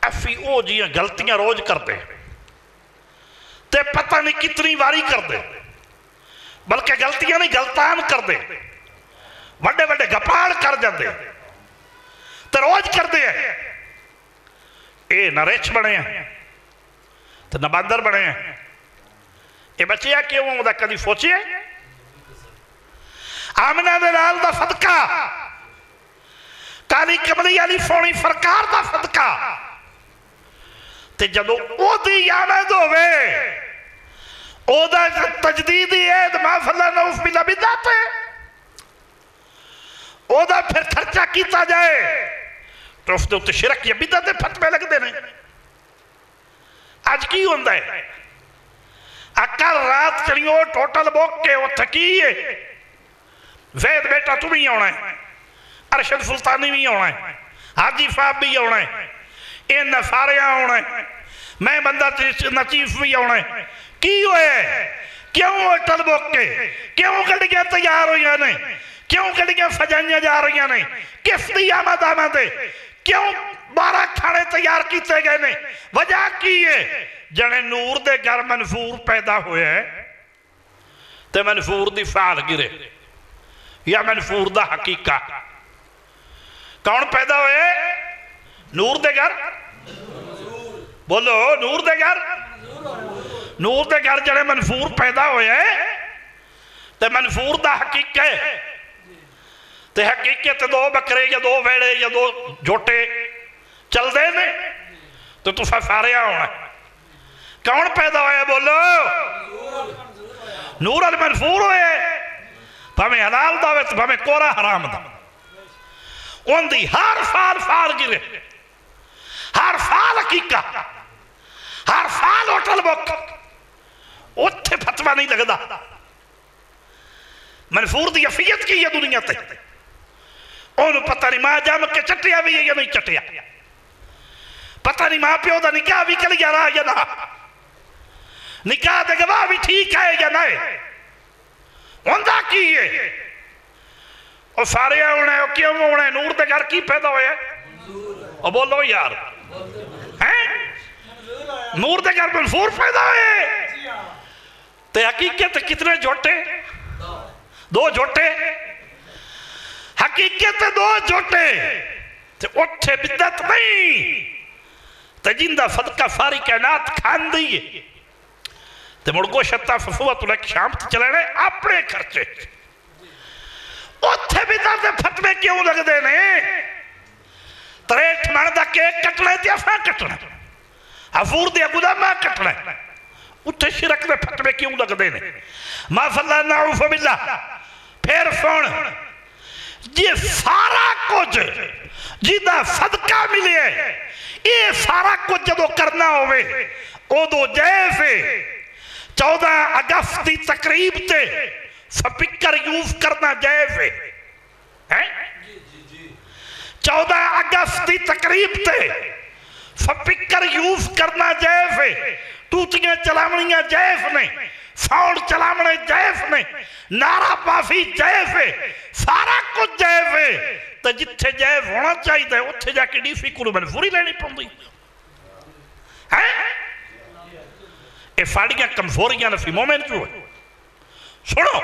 ایسی او جیاں غلطیاں روز کر دے تے پتہ نہیں کتنی واری کر دے بلکہ غلطیاں نہیں غلطان کر دے وڈے وڈے گپاڑ کر جاندے تے روز کر دے اے نہ ریچ بنے ہیں تے نہ باندر بنے ہیں. اے بچیا کیوں ہوں دا کدی سوچیے آمنہ دلال دا صدقہ کالی کملی علی فونی فرکار دا صدقہ تے جدو او دی آمد ہوئے او دا تجدیدی عید محفل نوف بلا بدعت ہے، او دا پھر خرچہ کیتا جائے تو اس دے شرک یا بدعت فتوے لگ دے نہیں۔ آج کی ہوندہ ہے اکل رات چڑیوں ٹوٹل بوک کے وہ تھکیے وید بیٹا تم ہی ہونا ہے، ارشد سلطانی بھی ہونا ہے، حاجی فاب بھی ہونا ہے، این نفاریاں ہونا ہے، میں بندہ نچیف بھی ہونا ہے۔ کی ہوئے کیوں ہوٹل بوک کے کیوں گڑیاں تیار ہوئی ہیں کیوں گڑیاں فجائیاں جا رہی ہیں کس دی آمد آمد ہے کیوں 12 کھانے تیار کیتے گئے نے؟ وجہ کی ہے جنے نور دے گھر منفور پیدا ہوئے ہیں تے منفور دی فعال گرے یا منفور دا حقیقہ کون پیدا ہوئے؟ نور دے گھر، بولو نور دے گھر، نور دے گھر جنے منفور پیدا ہوئے ہیں تے منفور دا حقیقہ ہے تے حقیقہ تے 2 بکرے یا 2 ویڑے یا 2 جھوٹے چل دے نے تو فاریا ہونا ہے۔ کون پیدا ہوئے بولو؟ نور المنفور ہوئے بھامیں حلال دعوت بھامیں کورا حرام دا ان دی ہر فال فال گرے، ہر فال حقیقہ، ہر فال ہوٹل بک اتھے فتوہ نہیں لگدا۔ منفور دی افیت کی یہ دنیا تے انہوں پتہ نہیں ماں جام کے چٹیا بھی ہے یا نہیں چٹیا، پتہ نہیں ماں پیو دا نکاح بھی کل یا رہا یا نہ، نکاح دے گواہ بھی ٹھیک ہے یا نہیں، ہوندہ کی ہے اور سارے ہونے ہیں کیوں ہونے نور دے گھر کی پیدا ہوئے اور بولو یار نور دے گھر منفور پیدا ہوئے تے حقیقت کتنے جھوٹے؟ 2 جھوٹے، حقیقت 2 جھوٹے تے اٹھے بدت نہیں تے جندہ صدقہ فاری کائنات کھان دیئے تے مڑگو شتا ففوت لک شام تے چلے رہے اپنے خرچے اٹھے بدت فتوے کیوں لگ دے نے؟ تریٹھ مردہ کیک کٹنے دیا فاں کٹنے حفور دیا گدامہ کٹنے اٹھے شرک دے فتوے کیوں لگ دے نے؟ ما فاللہ نعوف باللہ پھر سن یہ سارا کچھ جیدہ صدقہ ملے یہ سارا کچھ جدو کرنا ہوئے او دو جیسے 14 اگست دی تقریب تے سپیکر یوز کرنا جیسے 14 اگست دی تقریب تے سپیکر یوز کرنا جیسے ٹوٹیاں چلامنیاں جیف نے ساؤنڈ چلامنے جیف نے نعرہ بافی جیف ہے سارا کچھ جیف ہے تو جتھے جیف ہونا چاہیے تھے اتھے جا کے ڈی سی کو منفوری لینی پڑی اے فاڑیاں کمزوریاں نفی مومن جو ہے۔ سنو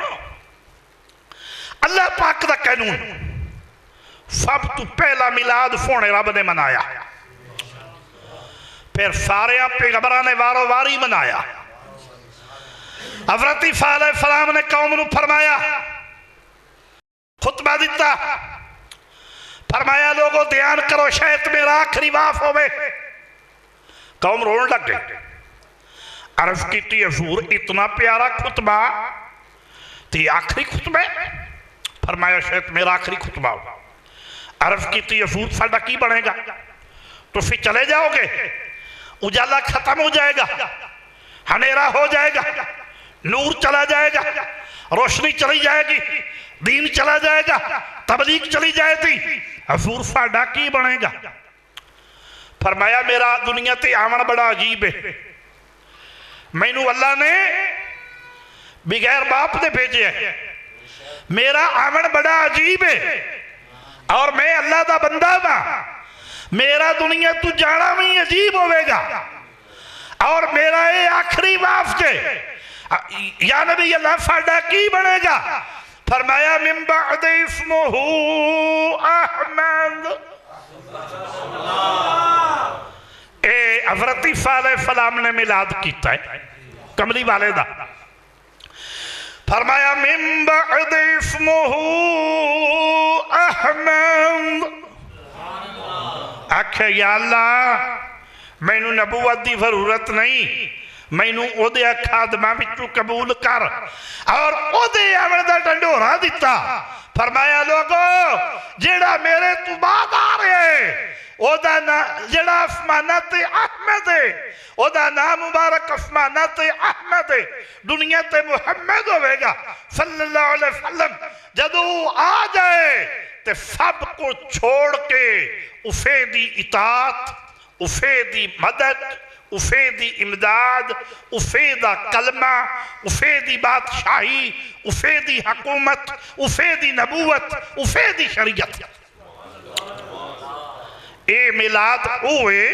اللہ پاک دا قانون سب تو پہلا میلاد فونے رب نے منایا پھر سارے پیغمبران نے وارو واری منایا۔ حضرت عیسیٰ علیہ السلام نے قوم نو فرمایا خطبہ دیتا فرمایا لوگوں دھیان کرو شاید میرا آخری واف ہوئے قوم رون لگ گئے۔ عرض کیتی حضور اتنا پیارا خطبہ تی آخری خطبہ فرمایا شاید میرا آخری خطبہ ہو۔ عرض کیتی حضور ساڑھا کی بنے گا تو پھر چلے جاؤ گے اجالا ختم ہو جائے گا ہنیرا ہو جائے گا نور چلا جائے گا روشنی چلی جائے گی دین چلا جائے گا تبلیغ چلی جائے گی حضور ساڑھا کی بنے گا؟ فرمایا میرا دنیا تے آمن بڑا عجیب ہے مینو اللہ نے بغیر باپ نے بھیجے ہے میرا آمن بڑا عجیب ہے اور میں اللہ دا بندہ با میرا دنیا تو جانا بھی عجیب ہوئے گا اور میرا اے آخری واف جے یا نبی اللہ ساڑھا کی بنے گا؟ فرمایا من بعد اسمہ احمد اے حضرت عیسیٰ علیہ السلام نے میلاد کیتا ہے کملی والے دا فرمایا من بعد اسمہ احمد آکھے یا اللہ مینوں نبوت دی ضرورت نہیں، مینوں او دے خادماں وچوں قبول کر، اور او دے عمل دا ڈنڈورا دیتا۔ فرمایا لوگو جیڑا میرے تو بعد آ رہے او دا جیڑا اسمانات احمد ہے، او دا نام مبارک اسمانات احمد ہے، دنیا تے محمد ہوئے گا صلی اللہ علیہ وسلم۔ جدو آ جائے تے سب کو چھوڑ کے اسے دی اطاعت، اسے دی مدد، اسے دی امداد، اسے دا کلمہ، اسے دی بادشاہی، اسے دی حکومت، اسے دی نبوت، اسے دی شریعت۔ اے میلاد ہوئے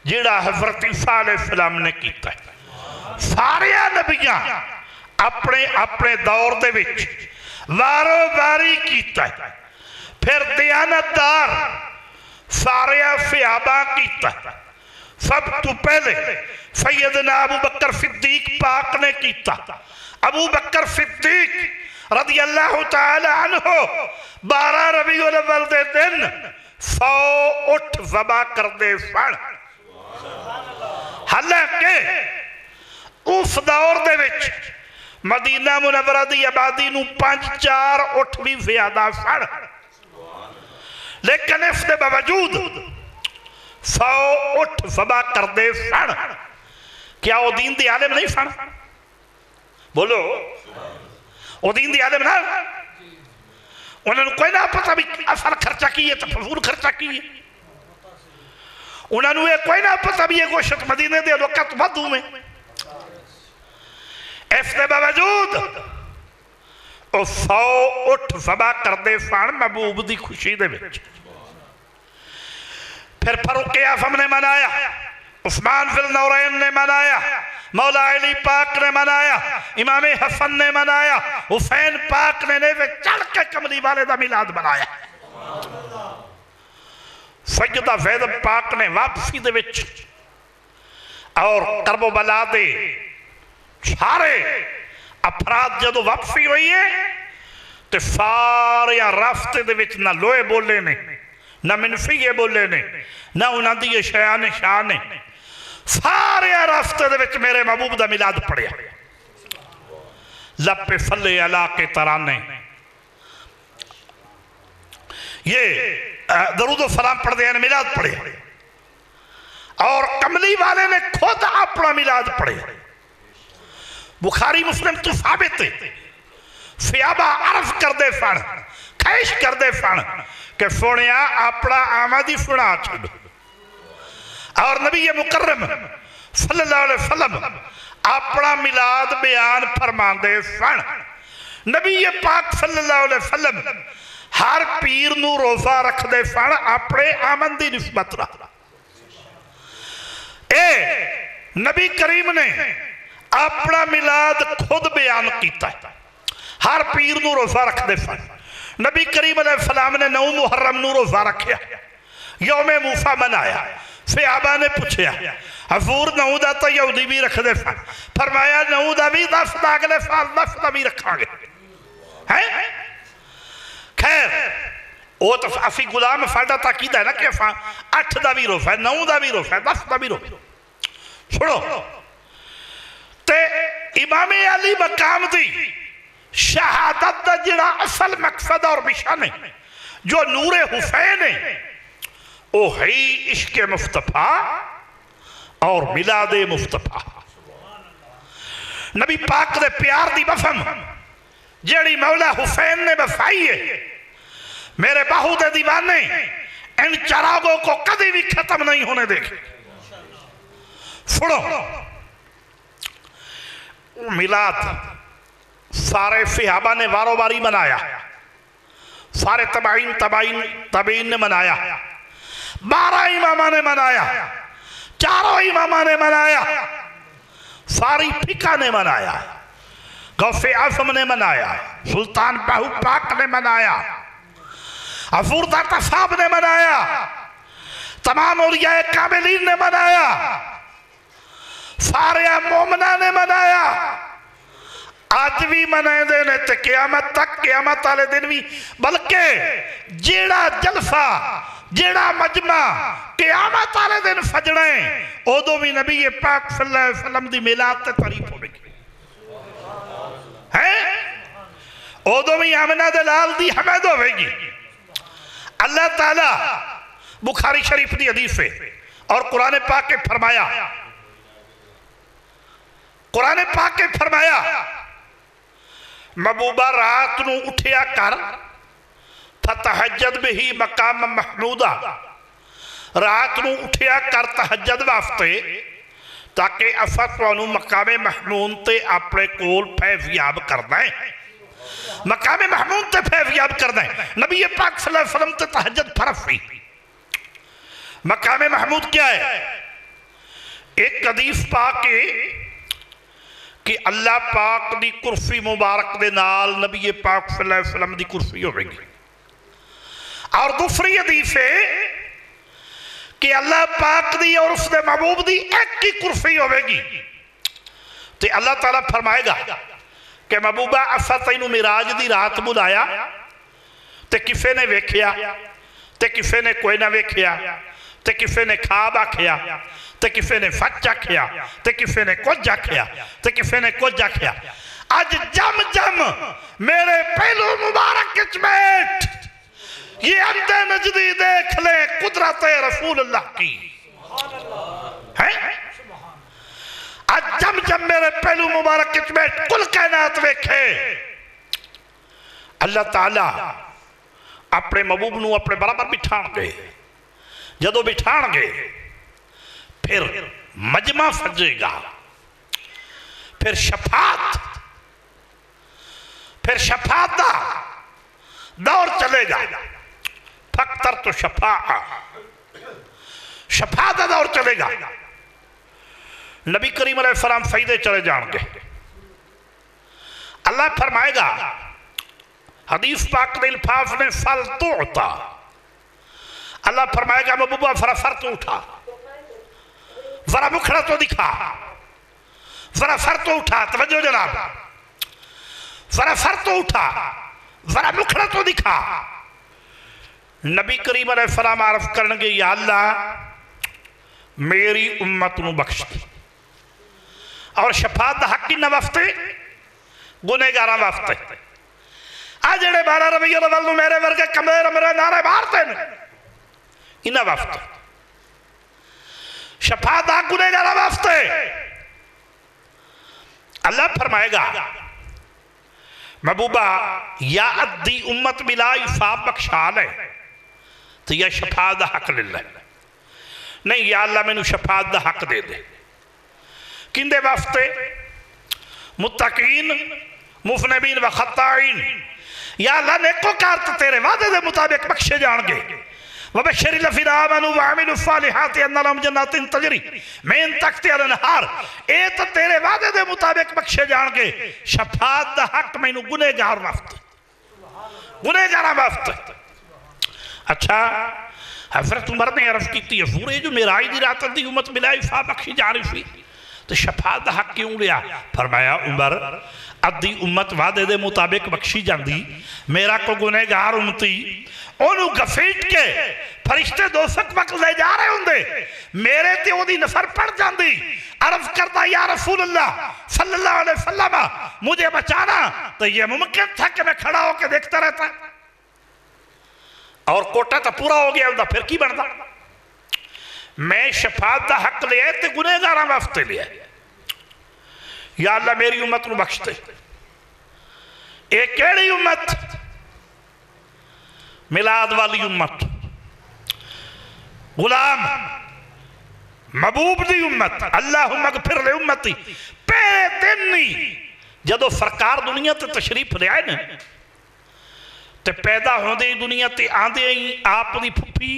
جیڑا حضرت عیسیٰ علیہ السلام نے کیتا ہے۔ سارے نبیاں اپنے اپنے دور دے وچ وارو واری کیتا ہے، پھر دیانتدار سارے صحابہ کیتا ہے۔ سب تو پہلے سیدنا ابو بکر صدیق پاک نے کیتا۔ ابو بکر صدیق رضی اللہ تعالی عنہ 12 ربیع الاول دے دن 100 اٹھ ذبح کر دے سن۔ حالانکہ اس دور دے وچ مدینہ منورہ دی آبادی نو 5-4 اٹھ بھی زیادہ سن، لیکن اس دے باوجود 100 اٹھ ذبح کر دے سن۔ کیا وہ دین دی عالم نہیں سن؟ بولو وہ دین دی عالم نہ؟ انہوں نے کوئی نہ پتہ بھی اصل خرچہ کیے تو فضول خرچہ کیے، انہوں نے کوئی نہ پتہ بھی یہ گوشت مدینے دے لوکت بدھو میں۔ اس دے باوجود وہ 100 اٹھ ذبح کر دے سن محبوب دی خوشی دے وچ۔ پھر فاروق اعظم نے منایا، عثمان ذی النورین نے منایا، مولا علی پاک نے منایا، امام حسن نے منایا، حسین پاک نے نیزے چڑھ کے کملی والے دا میلاد منایا۔ سیدہ زینب پاک نے واپسی دے وچ اور کربلا دے سارے افراد جدو واپسی ہوئی ہے تو سارے راستے دے وچ نہ لوہے بولے نے، نہ منفیے بولے نے، نہ انہاں دی شیان شان نے، سارے راستے دے وچ میرے محبوب دا میلاد پڑھیا۔ لب پہ صلی اللہ کے ترانے، یہ درود و سلام پڑھ دیا نے، میلاد پڑھے، اور کملی والے نے خود اپنا میلاد پڑھے۔ بخاری مسلم تو ثابت ہے، صحابہ عرض کر دے سن، خواہش کر دے سن کہ سونیا اپنا آمدی سنا چھڑ، اور نبی مکرم صلی اللہ علیہ وسلم اپنا میلاد بیان فرمان دے سن۔ نبی پاک صلی اللہ علیہ وسلم ہر پیر نو روزہ رکھ دے سن اپنے آمد دی نسبت رکھ۔ نبی کریم نے اپنا میلاد خود بیان کیتا ہے، ہر پیر نو روزہ رکھ دے سن۔ نبی کریم علیہ السلام نے 9 محرم نو روزہ رکھیا، یوم موسیٰ منایا۔ صحابہ نے پوچھیا حضور 9 دا تو یہودی بھی رکھ دے سن، فرمایا 9 دا بھی 10 دا اگلے سال 10 دا بھی رکھا گے۔ خیر وہ تو اسی غلام فاڑا تاکید ہے نا کہ 8 دا بھی روزہ ہے، 9 دا بھی روزہ ہے، 10 دا بھی روزہ ہے۔ سنو تے امام علی مقام دی شہادت دا جڑا اصل مقصد اور مشن ہے جو نور حسین ہے، وہ ہے عشق مصطفیٰ اور میلاد مصطفیٰ۔ نبی پاک دے پیار دی بفم جڑی مولا حسین نے بفائی ہے، میرے باہو دے دیوانے ان چراغوں کو کدی بھی ختم نہیں ہونے دیکھے۔ سنو میلاد سارے صحابہ نے وارو واری منایا، سارے تابعین نے منایا، 12 امامہ نے منایا، 4 امامہ نے منایا، ساری فقہ نے منایا، غوث اعظم نے منایا، سلطان باہو پاک نے منایا، حضور داتا صاحب نے منایا، تمام اولیاء کاملین نے منایا، سارے مومنہ نے منایا، آج بھی منائے دینے تے قیامت تک، قیامت والے دن بھی، بلکہ جیڑا جلسہ جیڑا مجمع قیامت والے دن فجنا ہے ادو بھی نبی پاک صلی اللہ علیہ وسلم دی میلاد تے تعریف ہوگی ادو بھی آمنہ دلال دی حمد ہوگی اللہ تعالیٰ بخاری شریف دی حدیث ہے اور قرآن پاک کے فرمایا محبوبہ رات نو اٹھیا کر فتحجد بہی مقام محمودہ رات نو اٹھیا کر تحجد واسطے تاکہ افاتوانو مقام محمود تے اپنے کول فیضیاب کرنا ہے مقام محمود تے فیضیاب کرنا ہے نبی پاک صلی اللہ علیہ وسلم تے تحجد فرض ہوئی مقام محمود کیا ہے ایک حدیث پاک کہ اللہ پاک دی کرسی مبارک دے نال نبی پاک صلی اللہ علیہ وسلم دی کرسی ہوئے گی اور دوسری حدیث ہے کہ اللہ پاک دی اور اس دے محبوب دی ایک کی کرسی ہوئے گی تو اللہ تعالیٰ فرمائے گا کہ محبوبہ افاتینو مراج دی رات بلایا تے کسے نے ویکھیا تے کسے نے کوئی نہ ویکھیا تے کسے نے خواب آکھیا تے کسے نے فچ آکھیا تے کسے نے کچھ آکھیا تے کسے نے کچھ آکھیا آج جم جم میرے پہلو مبارک کچھ بیٹھ یہ اندے نجدی دیکھ لے قدرت رسول اللہ کی آج جم جم میرے پہلو مبارک کچھ بیٹھ کل کائنات ویکھے اللہ تعالیٰ اپنے محبوب نو اپنے برابر بٹھان گے جدو بٹھان گے پھر مجمع سجے گا پھر شفاعت دا دور چلے گا فکتر تو شفاعت دا دور چلے گا نبی کریم علیہ السلام سجدے چلے جان گے اللہ فرمائے گا حدیث پاک دے الفاظ میں فل تعطا اللہ فرمائے گا محبوبہ ذرا سر تو اٹھا ذرا مکھڑا تو دکھا ذرا سر تو اٹھا توجہ جناب ذرا سر تو اٹھا ذرا مکھڑا تو دکھا نبی کریم علیہ السلام عرض کرنگے یا اللہ میری امت نو بخش دی اور شفاعت دا حق نہ واسطے گنہگاراں واسطے آج جڑے 12 ربیع الاول نو میرے ورگے کمرے میرے نعرے مارتے ہیں انہاں واسطے شفاعت دا گنہگاراں واسطے اللہ فرمائے گا محبوبہ یا ادی امت بلا افاب بخشا لے تو یا شفاعت دا حق للہ نہیں یا اللہ میں نو شفاعت دا حق دے دے کندے واسطے متقین مفنبین و خطائین یا اللہ نیکو کارت تیرے وعدے دے مطابق بخشے جان گے وَبَشِّرِ الَّذِينَ آمَنُوا وَعَمِلُوا الصَّالِحَاتِ أَنَّ لَهُمْ جَنَّاتٍ تَجْرِي مِن تَحْتِهَا الْأَنْهَارُ اے تو تیرے وعدے دے مطابق بخشے جان گے شفاعت دا حق میں نو گنہگار واسطے گنہگار واسطے اچھا حضرت عمر نے عرض کیتی ہے پورے جو میراج دی رات دی امت ملائی فا بخشی جا رہی تھی تو شفاعت حق کیوں لیا فرمایا عمر ادھی امت وعدے دے مطابق بخشی جاندی میرا کو گنہگار امتی انہوں گفیٹ کے فرشتے دوسک وقت لے جا رہے ہوں دے میرے تے وہ دی نفر پڑ جاندی عرض کرتا یا رسول اللہ صلی اللہ علیہ وسلم مجھے بچانا تو یہ ممکن تھا کہ میں کھڑا ہو کے دیکھتا رہتا اور کوٹا تا پورا ہو گیا پھر کی بڑھتا میں شفاعت دا حق لے تے گنہگاراں واسطے لے یا اللہ میری امت نو بخش دے ایک کیڑی امت میلاد والی امت غلام محبوب دی امت اللہم اغفر لے امتی پہلے دن نہیں جدو سرکار دنیا تے تشریف لے آئے نا تے پیدا ہوں دے دنیا تے آندے ہی آپ دی پھپی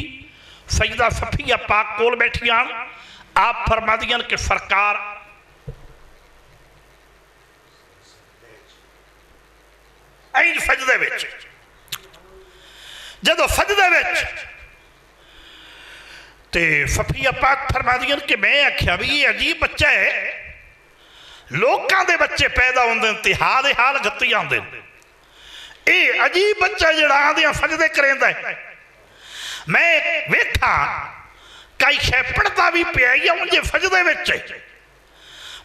سجدہ صفیہ پاک کول بیٹھیاں آپ فرما دیاں کہ سرکار این سجدے وچ جدو سجدے وچ تے صفیہ پاک فرما دیاں کہ میں اکھیا بھی یہ عجیب بچہ ہے لوکاں دے بچے پیدا ہوں دے تے حال گتی آن دے اے عجیب بچہ جڑا آن دیاں سجدے کریں دے میں ویکھا کئی شے پڑھتا بھی پیا یا مجھے فجدے وچے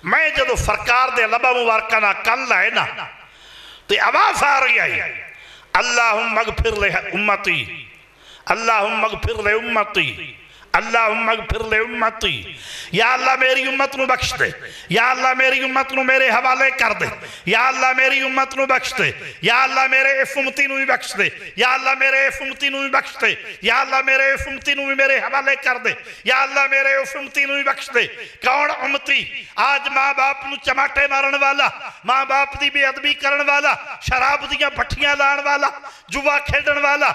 میں جدو سرکار دے لبا مبارکہ نہ کل لائے نا تے آواز آ رہی آئی اللہم اغفر لے امتی اللہم اغفر لے امتی اللہم اغفر لے امتی یا اللہ میری امت نو بخش دے یا اللہ میری امت نو میرے حوالے کر دے یا اللہ میری امت نو بخش دے یا اللہ میرے اس امتی نو بھی بخش دے یا اللہ میرے اس امتی نو بھی بخش دے یا اللہ میرے اس امتی نو بھی میرے حوالے کر دے یا اللہ میرے اس امتی نو بھی بخش دے کون امتی آج ماں باپ نو چماٹے مارن والا ماں باپ دی بے ادبی کرن والا شراب دیاں بھٹیاں لان والا جوا کھیڈن والا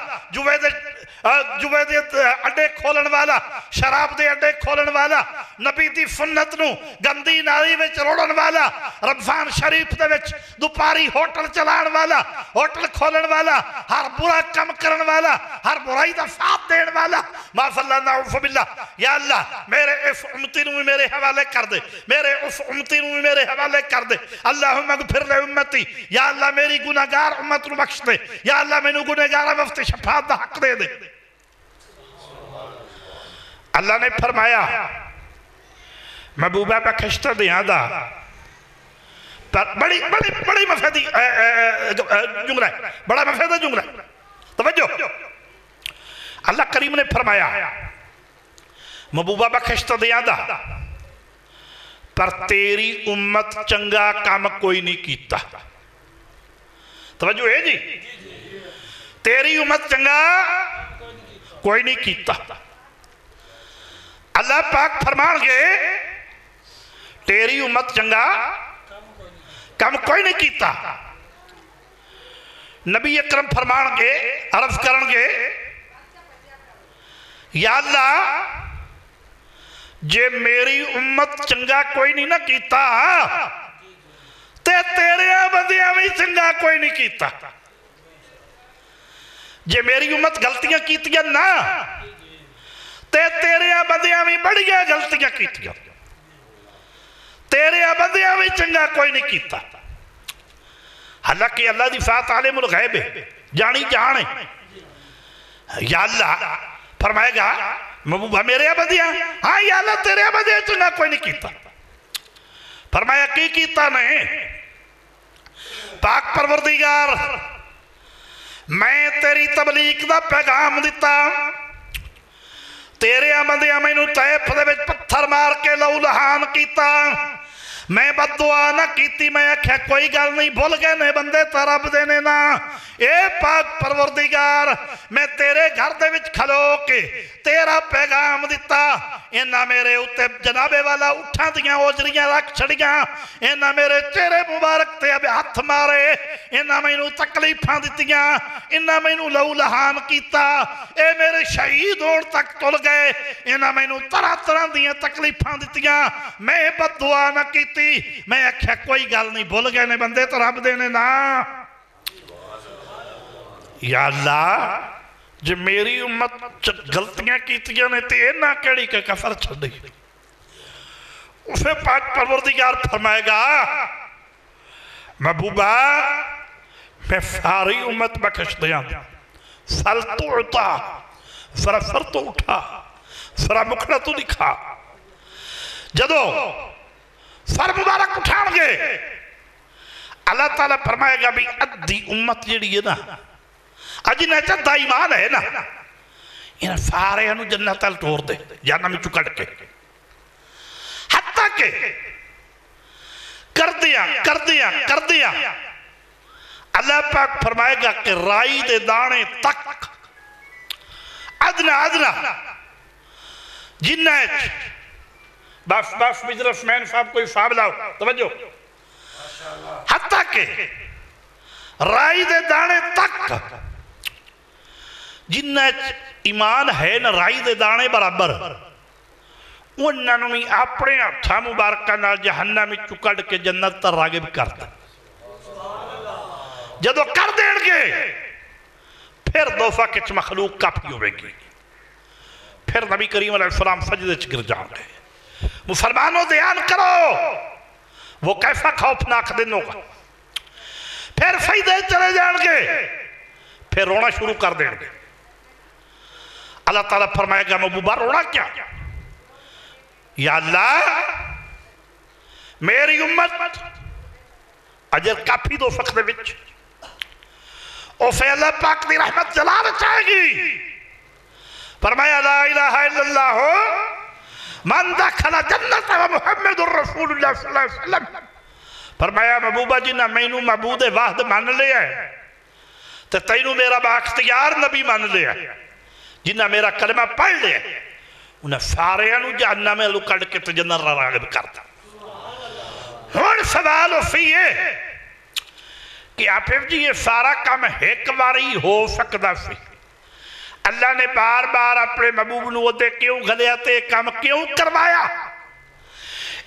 جوے دے اڈے کھولن والا شراب دے اڈے کھولن والا نبی دی سنت نو گندی نالی وچ روڑن والا رمضان شریف دے وچ دوپاری ہوٹل چلان والا ہوٹل کھولن والا ہر برا کم کرن والا ہر برائی دا ساتھ دین والا معاف اللہ نعوذ باللہ یا اللہ میرے اس امتی نو میرے حوالے کر دے میرے اس امتی نو میرے حوالے کر دے اللہم اغفر لے امتی یا اللہ میری گناہگار امت نو بخش دے یا اللہ میں نو گناہگار وفت شفاعت دا حق دے دے اللہ نے فرمایا محبوبہ بخشتہ دیاں دا بڑی مفیدی جملہ ہے بڑا مفیدہ جملہ ہے توجہ اللہ کریم نے فرمایا محبوبہ بخشتہ دیاں دا پر تیری امت چنگا کام کوئی نہیں کیتا توجہ ہے جی تیری امت چنگا کوئی نہیں کیتا اللہ پاک فرمان گے تیری امت چنگا کم کوئی نہیں کیتا نبی اکرم فرمان گے عرض کرن گے یا اللہ جے میری امت چنگا کوئی نہیں نہ کیتا تے تیرے بندیاں بھی چنگا کوئی نہیں کیتا جے میری امت غلطیاں کیتیاں نہ تے تیرے بندیاں بھی بڑیاں غلطیاں کیتیاں تیرے بندیاں بھی چنگا کوئی نہیں کیتا حالانکہ اللہ دی ذات عالم الغیب ہے جانی جانے یا اللہ فرمائے گا محبوبہ میرے بندیاں ہاں یا اللہ تیرے بندیاں چنگا کوئی نہیں کیتا فرمایا کی کیتا نہیں پاک پروردگار میں تیری تبلیغ دا پیغام دیتا تیرے بندیاں میں نو طیف دے وچ پتھر مار کے لہو لہان کیتا میں بد دعا نہ کیتی میں آکھیا کوئی گل نہیں بھول گئے نے بندے ترب دینے نا اے پاک پروردگار میں تیرے گھر دے وچ کھلو کے تیرا پیغام دیتا اینا میرے اتے جنابے والا اٹھا دیاں اوجریاں رکھ چھڑیاں اینا میرے چہرے مبارک تے اب ہاتھ مارے اینا میں نو تکلیفاں دیتیاں اینا میں نو لہو لہان کیتا اے میرے شہید ہون تک تل گئے اینا میں نو طرح طرح دیاں تکلیفاں دیتیاں میں بد دعا نہ کیتی میں اکھیا کوئی گل نہیں بھول گئے نے بندے تو رب دینے نا یا اللہ جو میری امت غلطیاں کیتیاں نے تے اینا کیڑی کے کفر چھڑی اسے پاک پروردگار فرمائے گا محبوبہ میں ساری امت بخش دیاں فل تو اٹھا سرا سر تو اٹھا سرا مکھڑا تو دکھا جدو سر مبارک اٹھان گے اللہ تعالیٰ فرمائے گا بھی ادھی امت جیڑی ہے نا اجی نیچہ دا ایمان ہے نا انہیں سارے انہوں جنت تل ٹور دے جانا میں چکڑ کے حتیٰ کہ کر دیا اللہ پاک فرمائے گا کہ رائی دے دانے تک ادنا جنہیں بس بجرس مین صاحب کوئی صاحب لاؤ توجہ حتیٰ کہ رائی دے دانے تک جنہیں ایمان ہے نا رائی دے دانے برابر انہوں نے اپنے ہتھاں مبارکہ نال جہنم میں چکڑ کے جنت تر راغب کرتا جدو کر دیں گے پھر دوفہ کچھ مخلوق کافی ہوئے گی پھر نبی کریم علیہ السلام سجدے چگر جاؤں گے مسلمانوں دھیان کرو وہ کیسا خوفناک دن ہوگا پھر سجدے چلے جائیں گے پھر رونا شروع کر دیں گے اللہ تعالیٰ فرمائے گا محبوبہ رونا کیا؟ یا اللہ میری امت اجر کافی دو فقط وچ او فی اللہ پاک دی رحمت جلال چاہے گی. فرمایا لا الہ الا اللہ من دخل جنت و محمد الرسول اللہ صلی اللہ علیہ وسلم. فرمایا محبوبہ جنہ مینوں معبود واحد مان لیا ہے تو تینوں میرا بااختیار نبی مان لیا ہے. جنہ میرا کلمہ پڑھ لیا ہے انہیں سارے جہنم میں لکڑ کے تو جنت راغب کرتا. ہون سوال اسی ہے کہ آفیف جی یہ سارا کام ایک باری ہو سکتا سی. اللہ نے بار بار اپنے محبوب نو دے کیوں گھلیا تے کام کیوں کروایا؟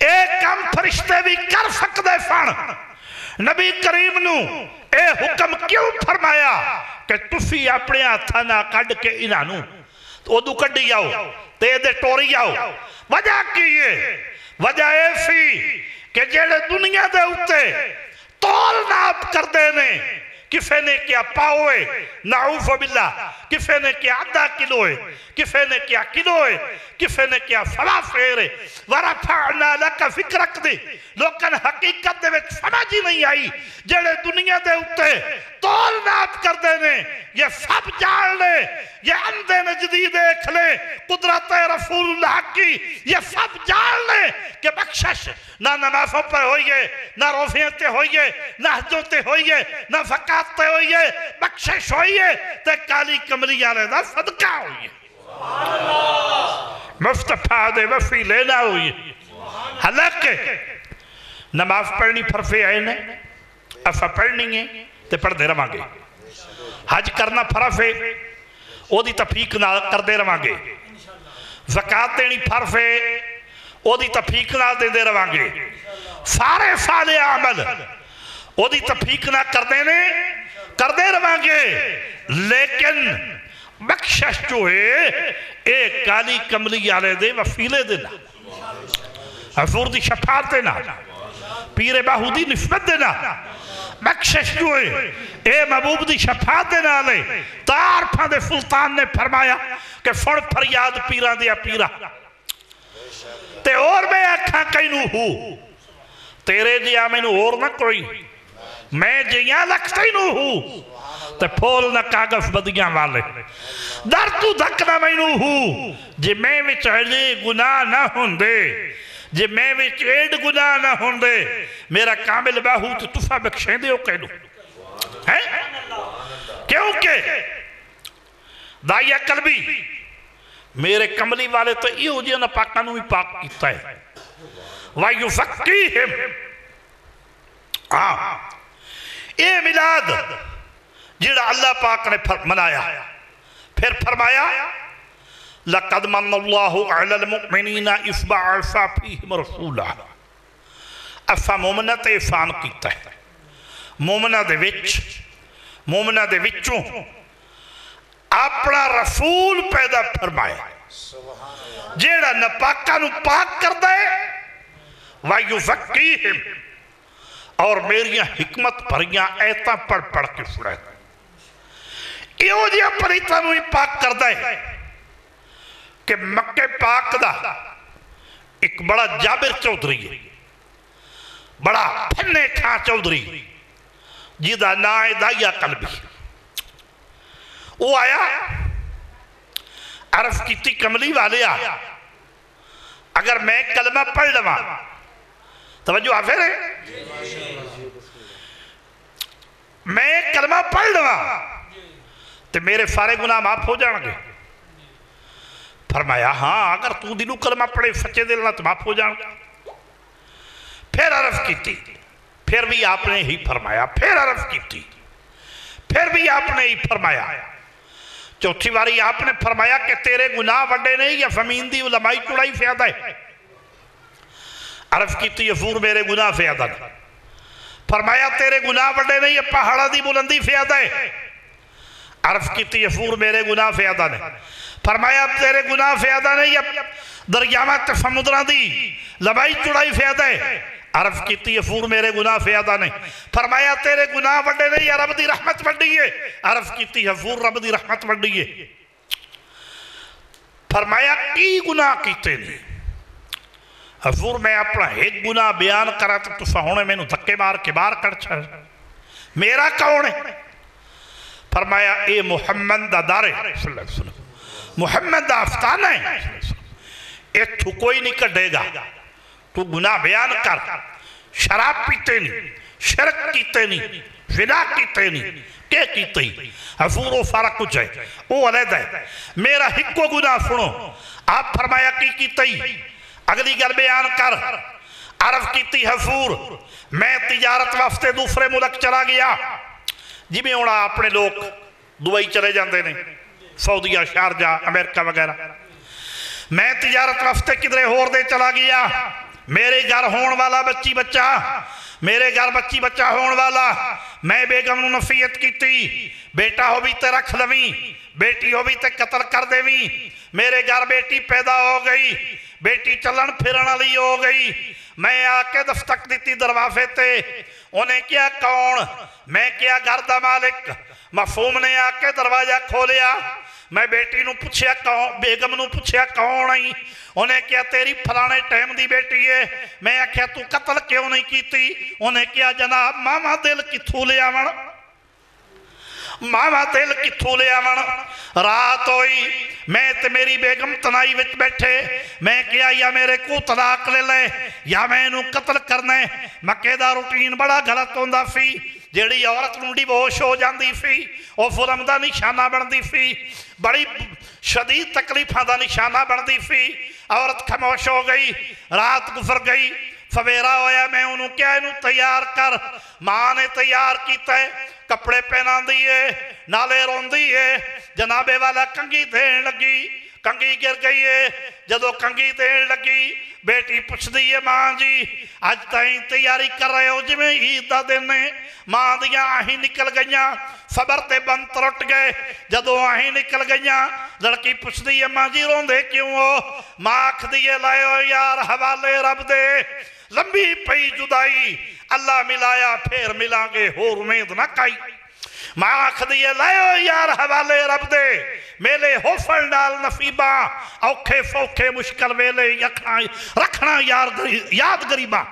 ایک کام فرشتے بھی کر سکتے سن. نبی کریم نو اے حکم کیوں فرمایا کہ تسی اپنے ہاتھاں نہ کڈ کے انہاں نو ادو کڈی آؤ تے دے ٹوری آؤ؟ وجہ کی ہے؟ وجہ ایسی کہ جیڑے دنیا دے ہوتے تول ناپ کر دینے کسے نے کیا پاؤے نعوذ باللہ، کسے نے کیا آدھا کلوئے، کسے نے کیا کلوئے، کسے نے کیا سوا فیرے. ورفعنا لک فکرک دی لیکن حقیقت دے وچ سمجھ ہی نہیں آئی. جڑے دنیا دے ہوتے تول ناپ کر دینے یہ سب جان لے، یہ اندھے نجدی دیکھ لے قدرت رسول اللہ کی، یہ سب جان لے کہ بخشش نہ نمازوں پہ ہوئیے، نہ روزیوں تے ہوئیے، نہ حجوں تے ہوئیے، نہ زکات تے ہوئیے، بخشش ہوئیے تے کالی کملی والے دا صدقہ ہوئیے، مصطفیٰ دے وسیلے نہ ہوئیے. حالانکہ نماز پڑھنی فرض عین ہے، اسا پڑھنی ہے تے پڑھدے رہاں گے. حج کرنا فرض ہے، او دی تفیق نہ کردے رہاں گے. زکات دینی فرض ہے، او دی تفیق نہ دے رہاں گے. سارے صالح عمل او دی تفیق نہ کردے رہاں گے. لیکن بخشش جو ہے ایک کالی کملی والے دے وسیلے دے نال، حضور دی شفاعت دے نال، پیر باہو دی نسبت دے نال بخشش جو ہے اے محبوب دی شفاعت دے نال. تعارفاں دے سلطان نے فرمایا کہ سن فریاد پیراں دیا پیرا تے اور میں آکھاں کینوں ہوں تیرے جیا مینوں اور نہ کوئی، میں جیاں لکھتے نو ہوں تے پھول نہ کاغذ بدیاں والے. در تو دھکنا مینوں ہوں جے میں وچ ہجے گناہ نہ ہوندے، جے میں وچ ایڈ گناہ نہ ہوندے میرا کامل باہو تو تسا بخشیں دے ہو کہنو ہے. کیونکہ دائیہ قلبی میرے کملی والے تو یہ ہو جی نہ پاکانو ہی پاک کیتا ہے. وَيُفَقِّهِمْ اے ملاد جڑا اللہ پاک نے منایا. پھر فرمایا لَقَدْ مَنَّ اللَّهُ عَلَى الْمُؤْمِنِينَ إِذْ بَعَثَ فِيهِمْ رَسُولًا. اسا مومنہ تے احسان کیتا ہے، مومنہ دے وچوں اپنا رسول پیدا فرمایا جیڑا نہ پاکاں نو پاک کر دے. وَيُزَكِّيهِمْ اور میریاں حکمت بھریاں ایتاں پڑھ کے سنائے. ایو جی اپنی تنوی پاک کر دے کہ مکہ پاک دا ایک بڑا جابر چودھری ہے، بڑا پھنے کھاں چودھری جیدہ نائے دائیہ قلبی. وہ آیا عرف کیتی کملی والے آیا اگر میں کلمہ پڑھ لواں توجہ آفر ہے، میں کلمہ پڑھ لواں تو میرے سارے گناہ معاف ہو جان گے. فرمایا ہاں اگر تو دلو کلمہ پڑھے سچے دل نہ تو معاف ہو جان گے. پھر عرف کیتی، پھر بھی آپ نے ہی فرمایا، پھر عرف کیتی، پھر بھی آپ نے ہی فرمایا. چوتھی باری آپ نے فرمایا کہ تیرے گناہ وڈے نہیں یا زمین دی علمائی چڑائی فیادہ ہے. عرف کیتی یفور میرے گناہ فیادہ ہے. فرمایا تیرے گناہ وڈے نہیں یا پہاڑا دی بلندی فیادہ ہے. عرف کیتی یفور میرے گناہ فیادہ نہیں. فرمایا تیرے گناہ فیادہ نہیں یا دریامت سمندرہ دی لمائی چڑائی فیادہ ہے. عرف کیتی یفور میرے گناہ فیادہ نہیں. فرمایا تیرے گناہ وڈے نہیں یا رب دی رحمت وڈی ہے. عرف کیتی یفور رب دی رحمت وڈی ہے. فرمایا کی گناہ کیتے نہیں؟ حضور میں اپنا ایک گناہ بیان کرا تو تسا ہونے میں دھکے مار کے باہر کر چھڑ، میرا کون ہے؟ فرمایا اے محمد دا دارے صلی اللہ علیہ وسلم، محمد دا آفتانہ ہے، اے تو کوئی نہیں کڑے گا، تو گناہ بیان کر، شراب پیتے نہیں، شرک کیتے نہیں، زنا کیتے نہیں، کیا کیتے ہی؟ حضور وہ سارا کچھ ہے، وہ علیحدہ ہے، میرا ہکو گناہ سنو۔ آپ فرمایا کی کیتے ہی؟ اگلی گل بیان کر۔ عرض کیتی حضور میں تجارت واسطے دوسرے ملک چلا گیا، جی میں ہونا اپنے لوگ دبئی چلے جاندے نے، سعودیہ، شارجہ، امریکہ وغیرہ، میں تجارت واسطے کدھرے ہور دے چلا گیا، میرے گھر ہون والا بچی بچہ، میرے گھر بچی بچہ ہون والا، میں بیگم نو نصیحت کیتی بیٹا ہو بھی تے رکھ لویں، بیٹی ہو بھی تے قتل کر دیویں۔ میرے گھر بیٹی پیدا ہو گئی، بیٹی چلن پھرن والی ہو گئی، میں آ کے دستک دیتی دروازے تے، انہیں کیا کون؟ میں کیا گھر دا مالک؟ مفہوم نے آ کے دروازہ کھولیا، میں بیٹی نو پوچھیا کون، بیگم نو پوچھیا کون آئی؟ انہیں کیا تیری پھلانے ٹائم دی بیٹی ہے۔ میں کیا تو قتل کیوں نہیں کیتی؟ انہیں کیا جناب ماما دل کتھوں لے آون، ماما دل کتھوں لے آون۔ رات ہوئی، میں تے میری بیگم تنائی وچ بیٹھے، میں کیا یا میرے کو طلاق لے لے یا میں انہوں قتل کرنے۔ مکے دا روٹین بڑا غلط ہوندہ سی، جیڑی عورت نوں ڈیوورس ہو جاندی سی وہ ظلم دا نشانہ بندی سی، بڑی شدید تکلیفاں دا نشانہ بندی سی۔ عورت خاموش ہو گئی، رات گزر گئی، سویرا ہویا، میں انہوں کیا انہوں تیار کر، ماں نے تیار کیتا ہے، کپڑے پہنا دیئے، نالے رون دیئے، جنابے والا کنگھی دین لگی، کنگھی گر گئی ہے، جدو کنگھی دین لگی بیٹی پوچھ دیئے ماں جی آج تائیں تیاری کر رہے ہو جی میں عید دا دن ہے؟ ماں دیاں آہیں نکل گئیاں، صبر تے بند ترٹ گئے، جدو آہیں نکل گئیاں لڑکی پوچھ دیئے ماں جی رون دے کیوں ہو؟ ماں آکھ دیئے لائے ہو یار حوالے رب دے، لمبی پئی جدائی اللہ ملایا پھر ملان گے ہور امید نہ کائی۔ ماں آکھ دیئے لائے ہو یار حوالے رب دے، میلے حفل نال نصیبہ، اوکھے سوکھے مشکل ویلے رکھنا یاد گریبہ۔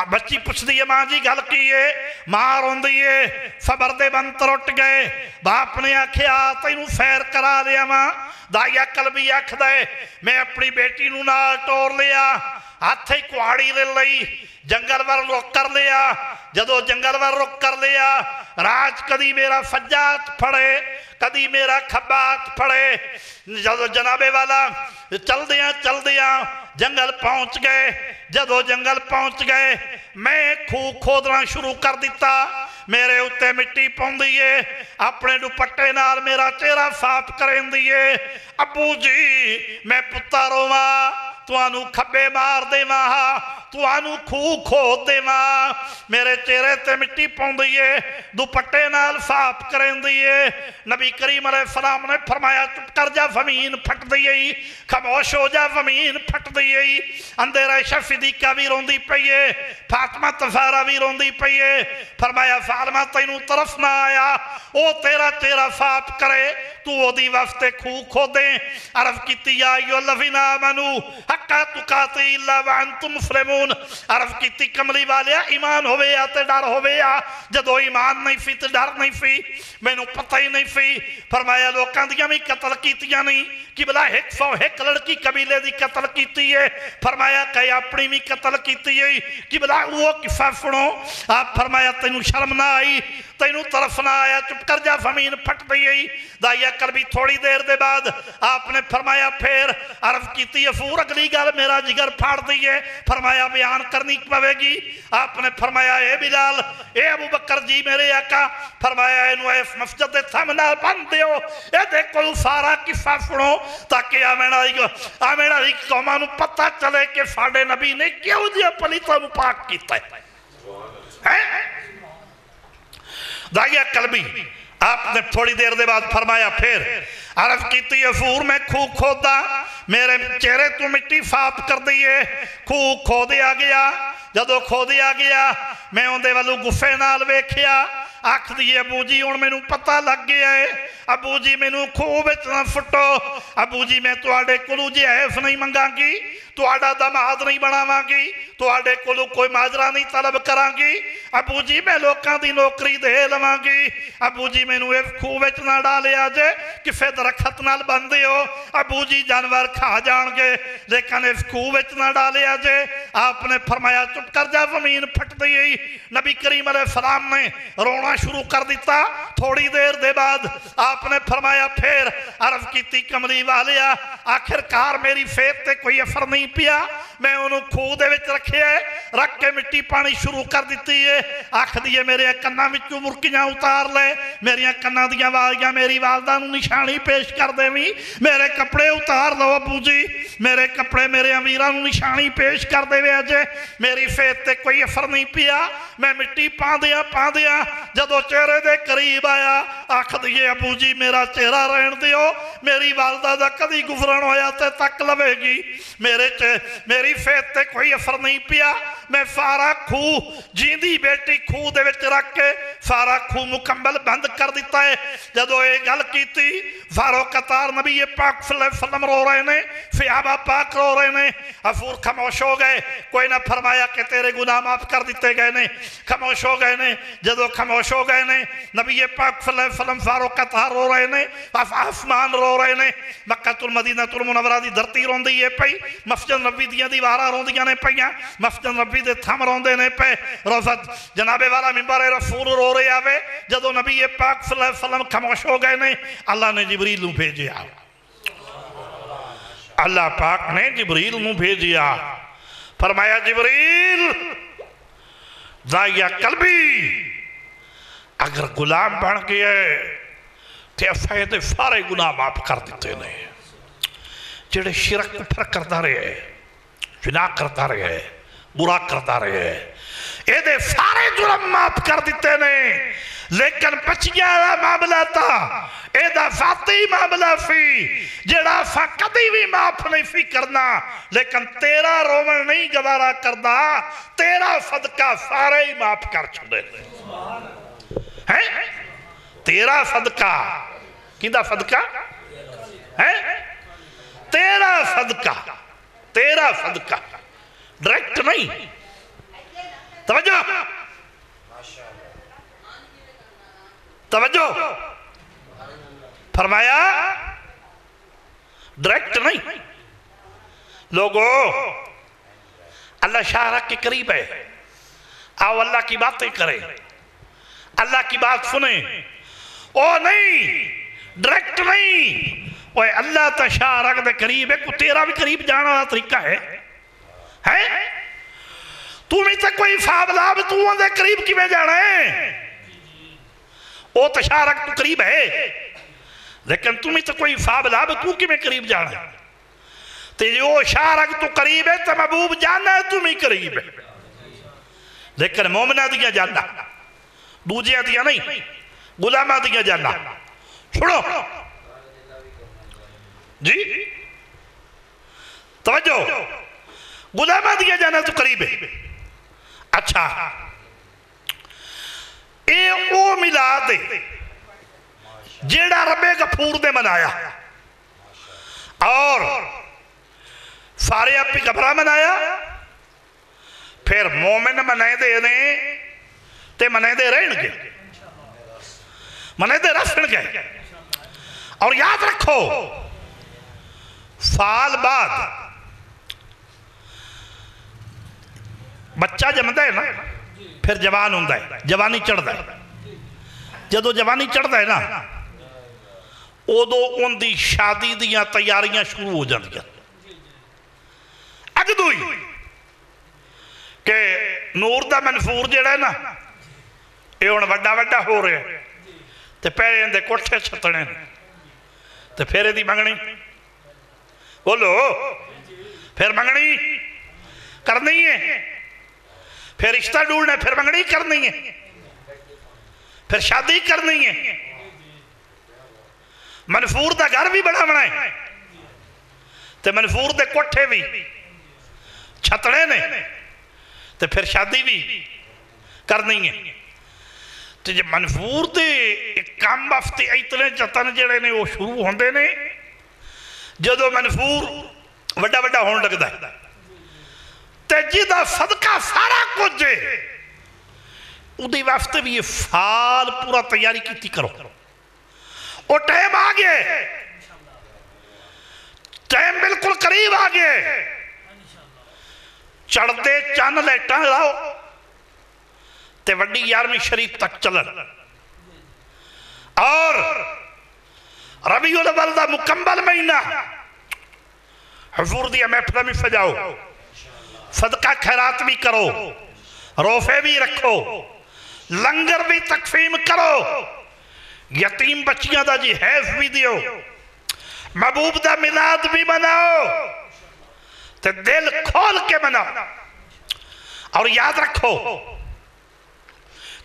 بچی پوچھ دیئے ماں جی گل کیے، ماں رون دیئے، صبر دے بند ترٹ گئے، باپ نے آکھیا تینوں سیر کرا لیا ماں، دائیا قلبی آکھ دے، میں اپنی بیٹی نوں نال ٹور لیا، ہاتھے کوہاڑی لے لئی، جنگل ور رک کر لیا، جدو جنگل ور رک کر لیا، راج کدی میرا فجات پھڑے کدی میرا کھبات پھڑے، جدو جنابے والا چل دیا جنگل پہنچ گئے، جدو جنگل پہنچ گئے میں کھودنا شروع کر دیتا، میرے اتے مٹی پون دیئے، اپنے دوپٹے نال میرا چہرہ صاف کریں دیئے، ابو جی میں پتا رواں توانو کھبے مار دے ماں، توانو کھود دے ماں، میرے چہرے تے مٹی پون دیئے، دوپٹے نال صاف کریں دیئے۔ نبی کریم علیہ السلام نے فرمایا چپ کر جا زمین پھٹ دیئے، خاموش ہو جا زمین پھٹ دیئے۔ اندر عائشہ صدیقہ بھی روندی پئیے، فاطمہ زہرا بھی روندی پئیے، فرمایا فاطمہ تینوں طرف نہ آیا، او تیرا چہرہ صاف کرے تو وہ دی واسطے کھو دیں۔ عرض کیتی یا ایھا الذین آمنوا حقا تقاتی الا وانتم مسلمون، عرض کیتی کملی والیا ایمان ہوئے یا تے ڈر ہوئے یا، جدو ایمان نہیں سی تے ڈر نہیں سی، میں نو پتہ ہی نہیں سی۔ فرمایا لوکاں دیاں بھی قتل کیتیاں نہیں، قبلہ 101 لڑکی قبیلے دی قتل کیتی ہے، فرمایا کہ اپنی بھی قتل کیتی ہے، قبلہ وہ قصہ سنو۔ آپ فرمایا تینوں شرم نہ آئی، تینوں طرف نہ آیا، چپ کر جا زمین پھٹ گئی۔ دائیا کر بھی تھوڑی دیر دے بعد آپ نے فرمایا پھر عرض کیتی افور اگلی گل میرا جگر پھاڑ دیئے، فرمایا بیان کرنی پوے گی۔ آپ نے فرمایا اے بلال، اے ابو بکر جی میرے آقا، فرمایا انہوں اس مسجد دے سامنے بند دیو، اے دیکھو سارا قصہ سنو تاکہ آمین علی قوماں نو پتہ چلے کہ ساڈے نبی نے کیوں دیا پلیتاں نو پاک کیتا ہے۔ دائیا قلبی آپ نے تھوڑی دیر دے بعد فرمایا پھر عرض کیتی افور میں کھودا، میرے چہرے تو مٹی صاف کر دیئے، کھو دیا گیا، جدو کھو دیا گیا میں اندے والو گفے نال ویکھیا، آکھ دیئے ابو جی ہن مینوں پتہ لگ گیا ہے ابو جی مینوں خوہ وچ نہ فٹو ابو جی میں تواڈے کولوں جے عیف نہیں منگاں گی تواڈا دماد نہیں بناواں گی تواڈے کولوں کوئی ماجرا نہیں طلب کراں گی ابو جی میں لوکاں دی نوکری دے لواں گی ابو جی مینوں اس خوہ وچ نہ ڈالیا جے کسے درخت نال بندے ہو ابو جی جانور کھا جان گے لیکن اس خوہ وچ نہ ڈالیا جے آپ نے فرمایا چپ کر جا زمین پھٹ گئی نبی کریم علیہ السلام نے رونا شروع کر دیتا تھوڑی دیر دے بعد آپ نے فرمایا پھر عرض کیتی کملی والیا آخر کار میری فیت تے کوئی اثر نہیں پیا میں انہوں خوہ دے وچ رکھے رکھ کے مٹی پانی شروع کر دیتی ہے آکھ دیئے میرے کناں وچوں مرکیاں اتار لے میری کناں دیاں والیاں میری والدہ نوں نشانی پیش کر دے وی میرے کپڑے اتار دو ابو جی میرے کپڑے میرے امیراں نوں نشانی پیش کر دے وے اجے میری فیت تے کوئی اثر نہیں پیا میں مٹی پاں دیا جدو چہرے دے قریب آیا آکھ دیئے ابو جی میرا چہرہ رہن دیو میری والدہ دا کدی گزرن ہویا تے تک لوے گی میری فیت تے کوئی اثر نہیں پیا میں سارا خوہ جیندی بیٹی خوہ دے وچ رکھ کے سارا خوہ مکمل بند کر دیتا ہے جدو یہ گل کیتی فارو قطار نبی پاک صلی اللہ علیہ وسلم رو رہے نے صحابہ پاک رو رہے نے حضور خاموش ہو گئے کوئی نہ فرمایا کہ تیرے گناہ معاف کر دیتے گئے نے خاموش ہو گئے نے جدو خاموش ہو گئے نے نبی پاک صلی اللہ علیہ وسلم فارو قطار رو رہے نے آسمان رو رہے نے مکہ المدینہ المنورہ دی دھرتی روندی ہے پئی مسجد نبی دیاں دیواراں روندیاں نے پئیاں مسجد نبی دے تھم روندے نے پے روزت جناب والا منبر رسول رو رہے آوے جدو نبی پاک صلی اللہ علیہ وسلم خاموش ہو گئے نے اللہ نے جبریل نوں بھیجیا اللہ پاک نے جبریل نوں بھیجیا فرمایا جبریل دائیا قلبی اگر غلام بن گیا تے افائدے سارے گناہ معاف کر دیتے نے جڑے شرک پھر کرتا رہے جناح کرتا رہے برا کرتا رہے اے دے سارے جرم معاف کر دیتے نے لیکن پچھیا معاملہ تھا اے دا ذاتی معاملہ فی جڑا سا کدی بھی معاف نہیں فی کرنا لیکن تیرا رومن نہیں گوارا کرنا تیرا صدقہ سارے ہی معاف کر چھڑے تیرا صدقہ کیندہ صدقہ تیرا صدقہ ڈائریکٹ نہیں توجہ فرمایا ڈائریکٹ نہیں لوگوں اللہ شاہرہ کے قریب ہے آؤ اللہ کی باتیں کریں اللہ کی بات سنیں او نہیں ڈائریکٹ نہیں اوہ اللہ تا شاہرہ کے قریب ہے کو تیرا بھی قریب جانا والا طریقہ ہے تمہیں تک کوئی فابلاب تو اندھے قریب کی میں جانا ہے او تا شاہرہ تو قریب ہے لیکن تمہیں تک کوئی فابلاب تو کی میں قریب جانا ہے تو جو شاہرہ تو قریب ہے تو محبوب جانا ہے تمہیں قریب ہے لیکن مومنہ دیا جانا دوجیہ دیا نہیں غلامہ دیا جانا چھوڑو جی توجہ غلامہ دیا جانا تو قریب ہے اچھا اے او ملاد جیڑا رب غفور نے منایا اور سارے اپنی گھبرا منایا پھر مومن منائے دے نے تے منائے دے رہن گے منائے دے رسن گے اور یاد رکھو سال بعد بچہ جمدہ ہے نا پھر جوان ہوندہ ہے جوانی چڑھ ہے جدو جوانی چڑھ ہے نا ادو ان دی شادی دیاں تیاریاں شروع ہو جاندیاں اگدو ہی کہ نور دا منفور جڑا ہے نا یہ ہوں وڈا وڈا ہو رہے ہیں تے پہلے اندے کوٹھے چھتنے تے پھر دی منگنی بولو پھر منگنی کرنی ہے پھر رشتہ ڈھونڈنا ہے پھر منگنی کرنی ہے پھر شادی کرنی ہے منفور دا گھر بھی بڑا بنا ہے تے منفور دے کوٹھے بھی چھتنے نے تے پھر شادی بھی کرنی ہے تو جب منفور دے کام واسطے اتنے جتن جڑے نے وہ شروع ہوندے نے جدو منفور وڈا وڈا ہون لگتا ہے تے جدا صدقہ سارا کچھ ہے ادھی واسطے بھی یہ فال پورا تیاری کیتی کرو وہ ٹائم آگئے ٹائم بالکل قریب آگئے چڑھ دے چان لیٹاں لاؤ تے وڈی 11ویں شریف تک چلن اور ربیع الاول دا مکمل مہینہ حضور دیا محفل میں سجاؤ صدقہ خیرات بھی کرو روفے بھی رکھو لنگر بھی تقسیم کرو یتیم بچیاں دا جی حیف بھی دیو محبوب دا میلاد بھی مناؤ تے دل کھول کے مناؤ اور یاد رکھو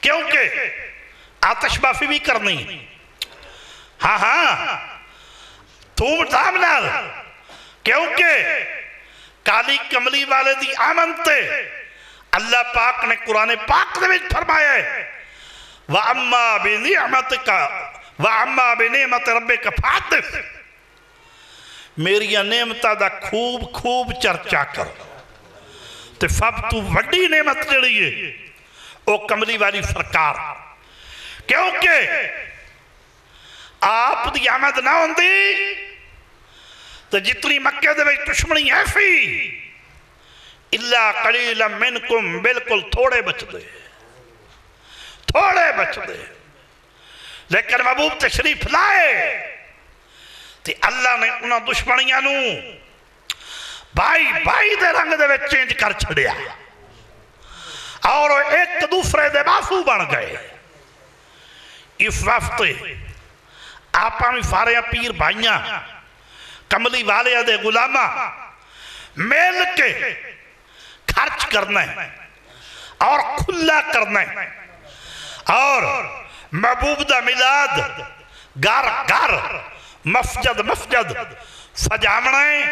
کیونکہ آتش بافی بھی کرنی ہاں ہاں دھوم دھام نال کیونکہ کالی کملی والے دی آمد تے اللہ پاک نے قرآن پاک دے وچ فرمایا ہے وَأَمَّا بِنِعْمَتِ رَبِّكَ فَحَدِّثْ میری نعمتہ دا خوب خوب چرچا کرو تے سب تو وڈی نعمت جڑی ہے او کملی والی سرکار کیونکہ آپ دی آمد نہ ہوندی تو جتنی مکہ دے وچ دشمنی ایسی اللہ قلیلا منکم بالکل تھوڑے بچ دے لیکن محبوب تشریف لائے تے اللہ نے انہاں دشمنیاں نو بھائی دے رنگ دے وچ چینج کر چھڑیا اور ایک دوسرے دے باسو بن گئے اس وقت آپاں میں سارے پیر بھائیاں کملی والے دے غلامہ میل کے خرچ کرنا ہے اور کھلا کرنا ہے اور محبوب دا میلاد گھر مسجد سجامنا ہے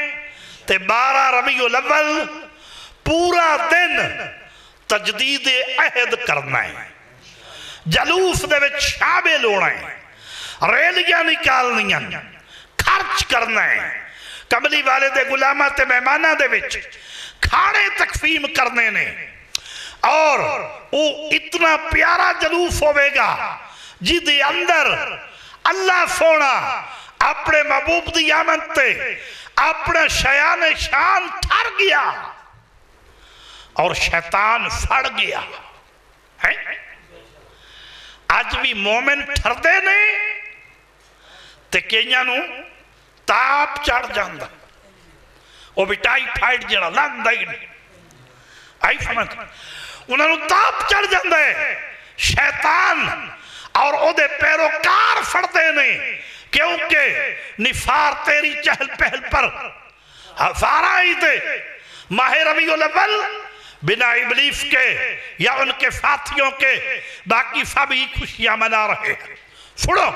تے 12 ربیع الاول پورا دن تجدید عہد کرنا ہے جلوس دے وچ شامل ہونا ہے ریلیاں نکالنیاں خرچ کرنا ہے کملی والے دے غلامہ تے مہمانہ دے وچ کھانے تقسیم کرنے نے اور وہ اتنا پیارا جلوس ہوئے گا جی دے اندر اللہ سونا اپنے محبوب دی آمد تے اپنا شیان شان تھر گیا اور شیطان پھڑ گیا آج بھی مومن ٹھر دے نے تے کینیاں نو تاپ چڑھ جاندہ وہ بھی ٹائیفائیڈ جڑا لاندا ہی نہیں آئی سمجھ انہوں نے تاپ چڑھ جاندہ ہے شیطان اور او دے پیروکار پھڑتے نہیں کیونکہ نفار تیری چہل پہل پر ہزارہ ہی دے ماہ ربیع الاول بنا ابلیس کے یا ان کے ساتھیوں کے باقی سبھی خوشیاں منا رہے ہیں سنو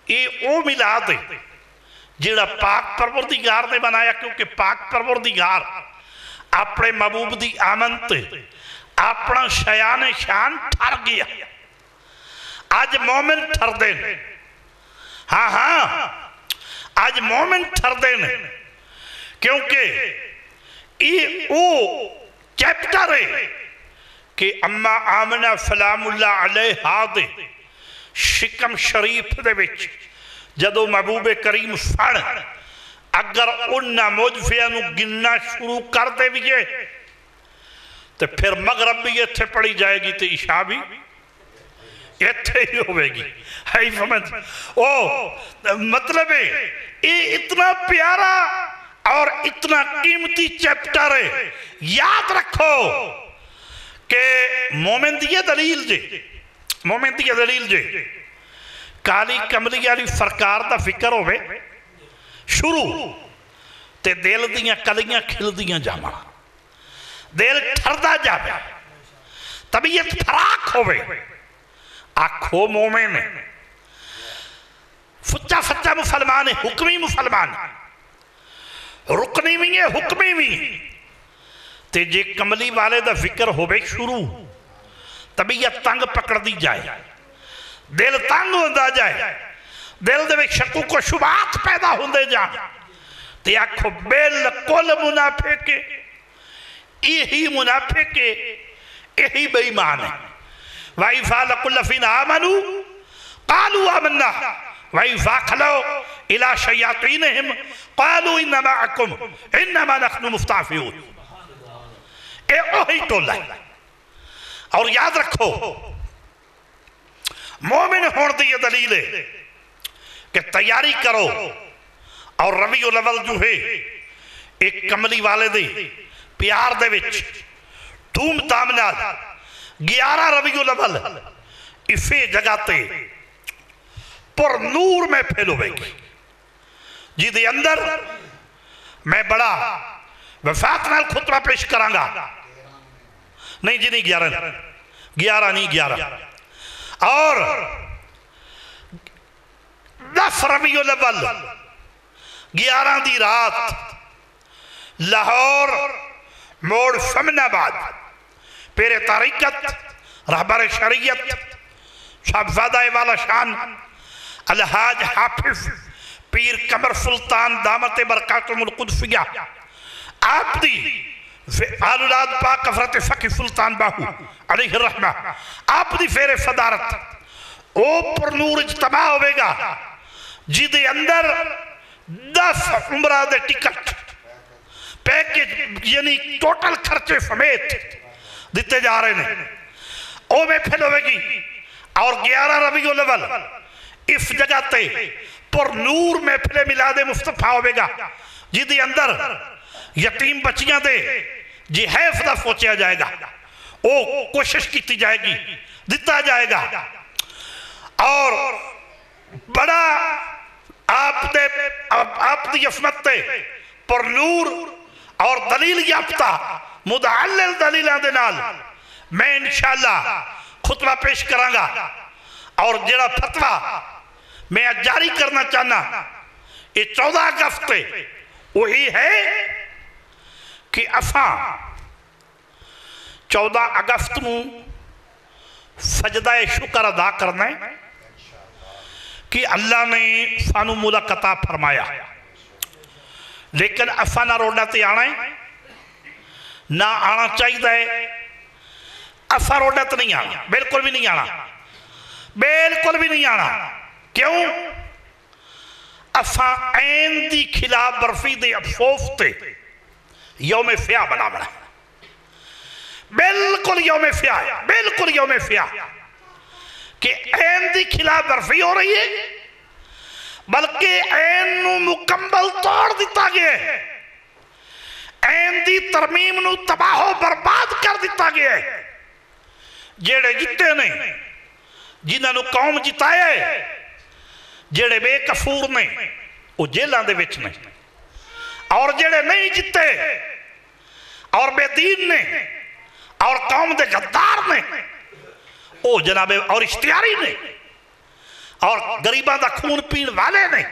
یہ او میلاد ہے جڑا پاک پروردگار نے بنایا کیونکہ پاک پروردگار اپنے محبوب دی آمد تے اپنا شیان شان ٹھر گیا آج مومن ٹھر دے ہاں آج مومن ٹھر دے کیونکہ یہ او چیپٹر ہے کہ اما آمنہ سلام اللہ علیہ دے شکم شریف دے وچ جدو محبوب کریم سڑ اگر انہا موجفیہ نو گننا شروع کر دے بھی تو پھر مغرب بھی یہ تھے پڑی جائے گی تو عشاء بھی یہ تھے ہی ہوئے گی ہے سمجھ مطلب ہے یہ اتنا پیارا اور اتنا قیمتی چیپٹر ہے یاد رکھو کہ مومن دیئے دلیل جے کالی کملی علی سرکار دا فکر ہوئے شروع تے دل دیاں کلیاں کھل دیاں جاما دل ٹھردہ جاوے طبیعت فراق ہوئے آنکھو مومن سچا مسلمان ہے حکمی مسلمان رکنی بھی ہے حکمی بھی تے جے کملی والے دا فکر ہوئے شروع طبیعت تنگ پکڑ دی جائے، دل تنگ ہوندہ جائے، دل دے وچ شکوک و شبہات پیدا ہوندے جان، تے آکھو بالکل منافق ہے، یہی منافق ہے، یہی بے ایمان ہے۔ وَإِذَا لَقُوا الَّذِينَ آمَنُوا قَالُوا آمَنَّا وَإِذَا خَلَوْا إِلَىٰ شَيَاطِينِهِمْ قَالُوا إِنَّ مَعَكُمْ إِنَّمَا نَحْنُ مُسْتَهْزِئُونَ۔ اے وہی ٹولہ ہے۔ اور یاد رکھو مومن ہون دی یہ دلیل ہے کہ تیاری کرو، اور ربیع الاول جو ہے ایک کملی والے دے پیار دے وچ دھوم دھام نال 11 ربیع الاول اسے جگہ تے پر نور میں پھیلو گی، جی دے اندر میں بڑا وفات نال خطبہ پیش کرانگا، نہیں جی نہیں 11 نہیں 11، اور 10 ربیع الاول 11 دی رات لاہور موڑ فمن آباد پیر طریقت رہبر شریعت صاحبزادہ والا شان الحاج حافظ پیر قمر سلطان دامت برکاتم القدسیہ آپ دی آلولاد پاک حضرت فقی سلطان باہو علیہ الرحمہ آپ دی فیر صدارت او پر نور اجتماع ہوئے گا، جی دے اندر 10 عمرہ دے ٹکٹ پیکج یعنی ٹوٹل خرچے سمیت دیتے جا رہے ہیں، او میں پھیل ہوئے گی، اور 11 ربیع الاول اس جگہ تے پر نور میں پھلے میلاد مصطفیٰ ہوئے گا، جی دے اندر یتیم بچیاں دے جی حیفظہ سوچیا جائے گا، او کوشش کیتی جائے گی، دیتا جائے گا، اور بڑا آپ دی عصمت تے پر نور اور دلیل یافتہ مدعلل دلیلان دے نال میں انشاءاللہ خطبہ پیش کرانگا، اور جڑا فتوہ میں جاری کرنا چاہنا یہ 14 اگست وہی ہے کہ اساں 14 اگست میں سجدہ شکر ادا کرنا ہے کہ اللہ نے سانو ملک عطا فرمایا، لیکن اساں نہ روڈا تے آنا ہے، نہ آنا چاہیے، اساں روڈا تے نہیں آنا، بالکل بھی نہیں آنا، بالکل بھی نہیں آنا، کیوں؟ اساں عین دی خلاف ورزی دے افسوس تے یوم فیا بنا بنا، بالکل یوم فیا، بالکل یوم فیا کہ عین دی خلاف ورزی ہو رہی ہے، بلکہ عین نو مکمل توڑ دیتا گیا ہے، عین دی ترمیم نو تباہ و برباد کر دیتا گیا ہے، جیڑے جتے نے جنہاں نو قوم جتایا ہے، جیڑے بے کفور نے وہ جیلان دے وچ نے، اور جیڑے نہیں جتے اور بے دین نے اور قوم دے غدار نے او جناب اور اشتیاری نے اور غریباں دا خون پین والے نے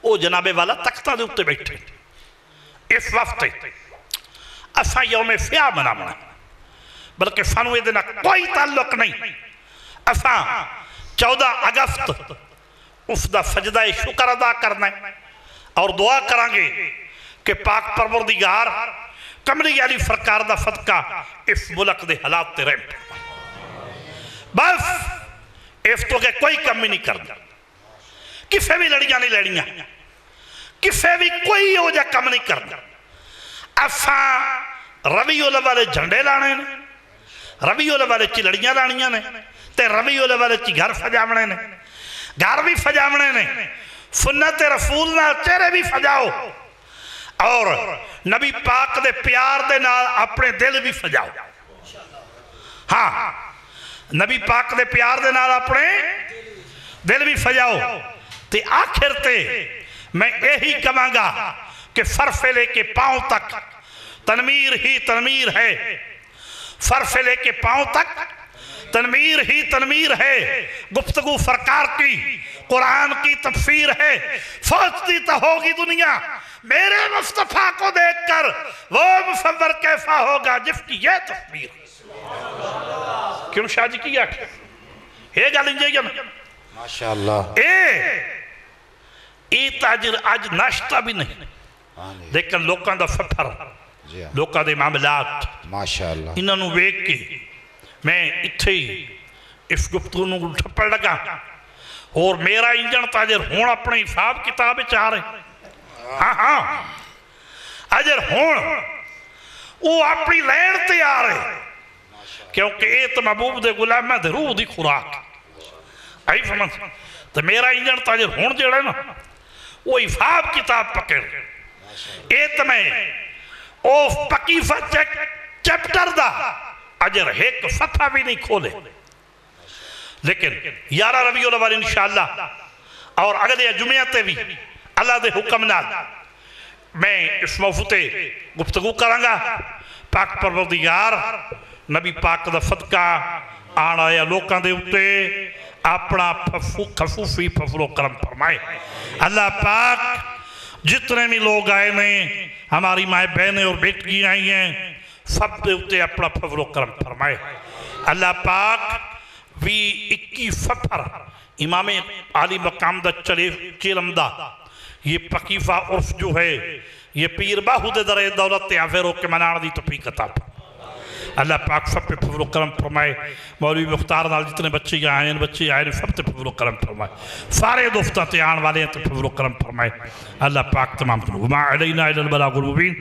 او جناب والا تختہ دے اتے بیٹھے۔ اس وقت اساں یوم فیا مناونا، بلکہ سانو یہ دینا کوئی تعلق نہیں، اساں 14 اگست اس دا سجدہ شکر ادا کرنا ہے، اور دعا کرانگے کہ پاک پروردگار کملی علی سرکار دا صدقہ اس ملک دے حالات تے رحم، بس اس تو کہ کوئی کمی نہیں کرنا، کسے بھی لڑیاں نہیں لڑیاں، کسے بھی کوئی ہو جا کم نہیں کرنا، اساں ربیع الاول جھنڈے لانے نے، ربیع الاول چی لڑیاں لانیاں نے، تے ربیع الاول چی گھر سجاونے نے، گھر بھی سجاونے نے، سنت رسول نہ چہرے بھی سجاؤ، اور نبی پاک دے پیار دے نال اپنے دل بھی سجاؤ، ہاں نبی پاک دے پیار دے نال اپنے دل بھی سجاؤ، تے آخر تے میں یہی کہاں گا کہ سر سے لے کے پاؤں تک تنویر ہی تنویر ہے، سر سے لے کے پاؤں تک تنویر ہی تنویر ہے، گفتگو سرکار کی قرآن کی تفسیر ہے، سوچتی تو ہوگی دنیا میرے مصطفیٰ کو دیکھ کر وہ مصور کیسا ہوگا جس کی یہ تصویر کیوں شاہ جی کی آکھے ہے گا لنجے گا نا ماشاءاللہ اے تاجر آج ناشتہ بھی نہیں لیکن لوکاں دا فپر جی ہاں لوکاں دے معاملات ماشاءاللہ انہوں نے ویک کے میں اتھے ہی اس گفتگو نو ٹھپڑ لگا اور میرا انجن تاجر ہون اپنے حساب کتاب چاہ رہے ہاں ہاں اجر ہون وہ اپنی لین تے آ رہے کیونکہ اے تو محبوب دے غلام دے روح دی خوراک آئی سمجھ تو میرا انجن تاجر ہون جڑا نا وہ حساب کتاب پکڑ اے تو میں اوف پکیفہ چیپٹر دا اجر ایک صفحہ بھی نہیں کھولے لیکن 11 ربیع الاول انشاءاللہ اور اگلے جمعیتے بھی اللہ دے حکم نال میں اس موضوع تے گفتگو کرانگا پاک پروردگار نبی پاک دا صدقہ آنا یا لوکاں دے اتے اپنا خفوفی فضل و کرم فرمائے اللہ پاک جتنے بھی لوگ آئے ہیں ہماری مائیں بہنیں اور بیٹی آئی ہیں سب دے اتے اپنا فضل و کرم فرمائے اللہ پاک وی 21 سفر امام عالی مقام دا چیلمدہ یہ پکیفہ عرف جو ہے یہ پیر باہو دے در دولت عفیروں کے منان دی توفیق عطا اللہ پاک سب پہ فضل و کرم فرمائے مولوی مختار نال جتنے بچے آئے ہیں سب پہ فضل و کرم فرمائے سارے دوستہ تے آن والے ہیں تو فضل و کرم فرمائے اللہ پاک تمام وما علینا الا البلاغ المبین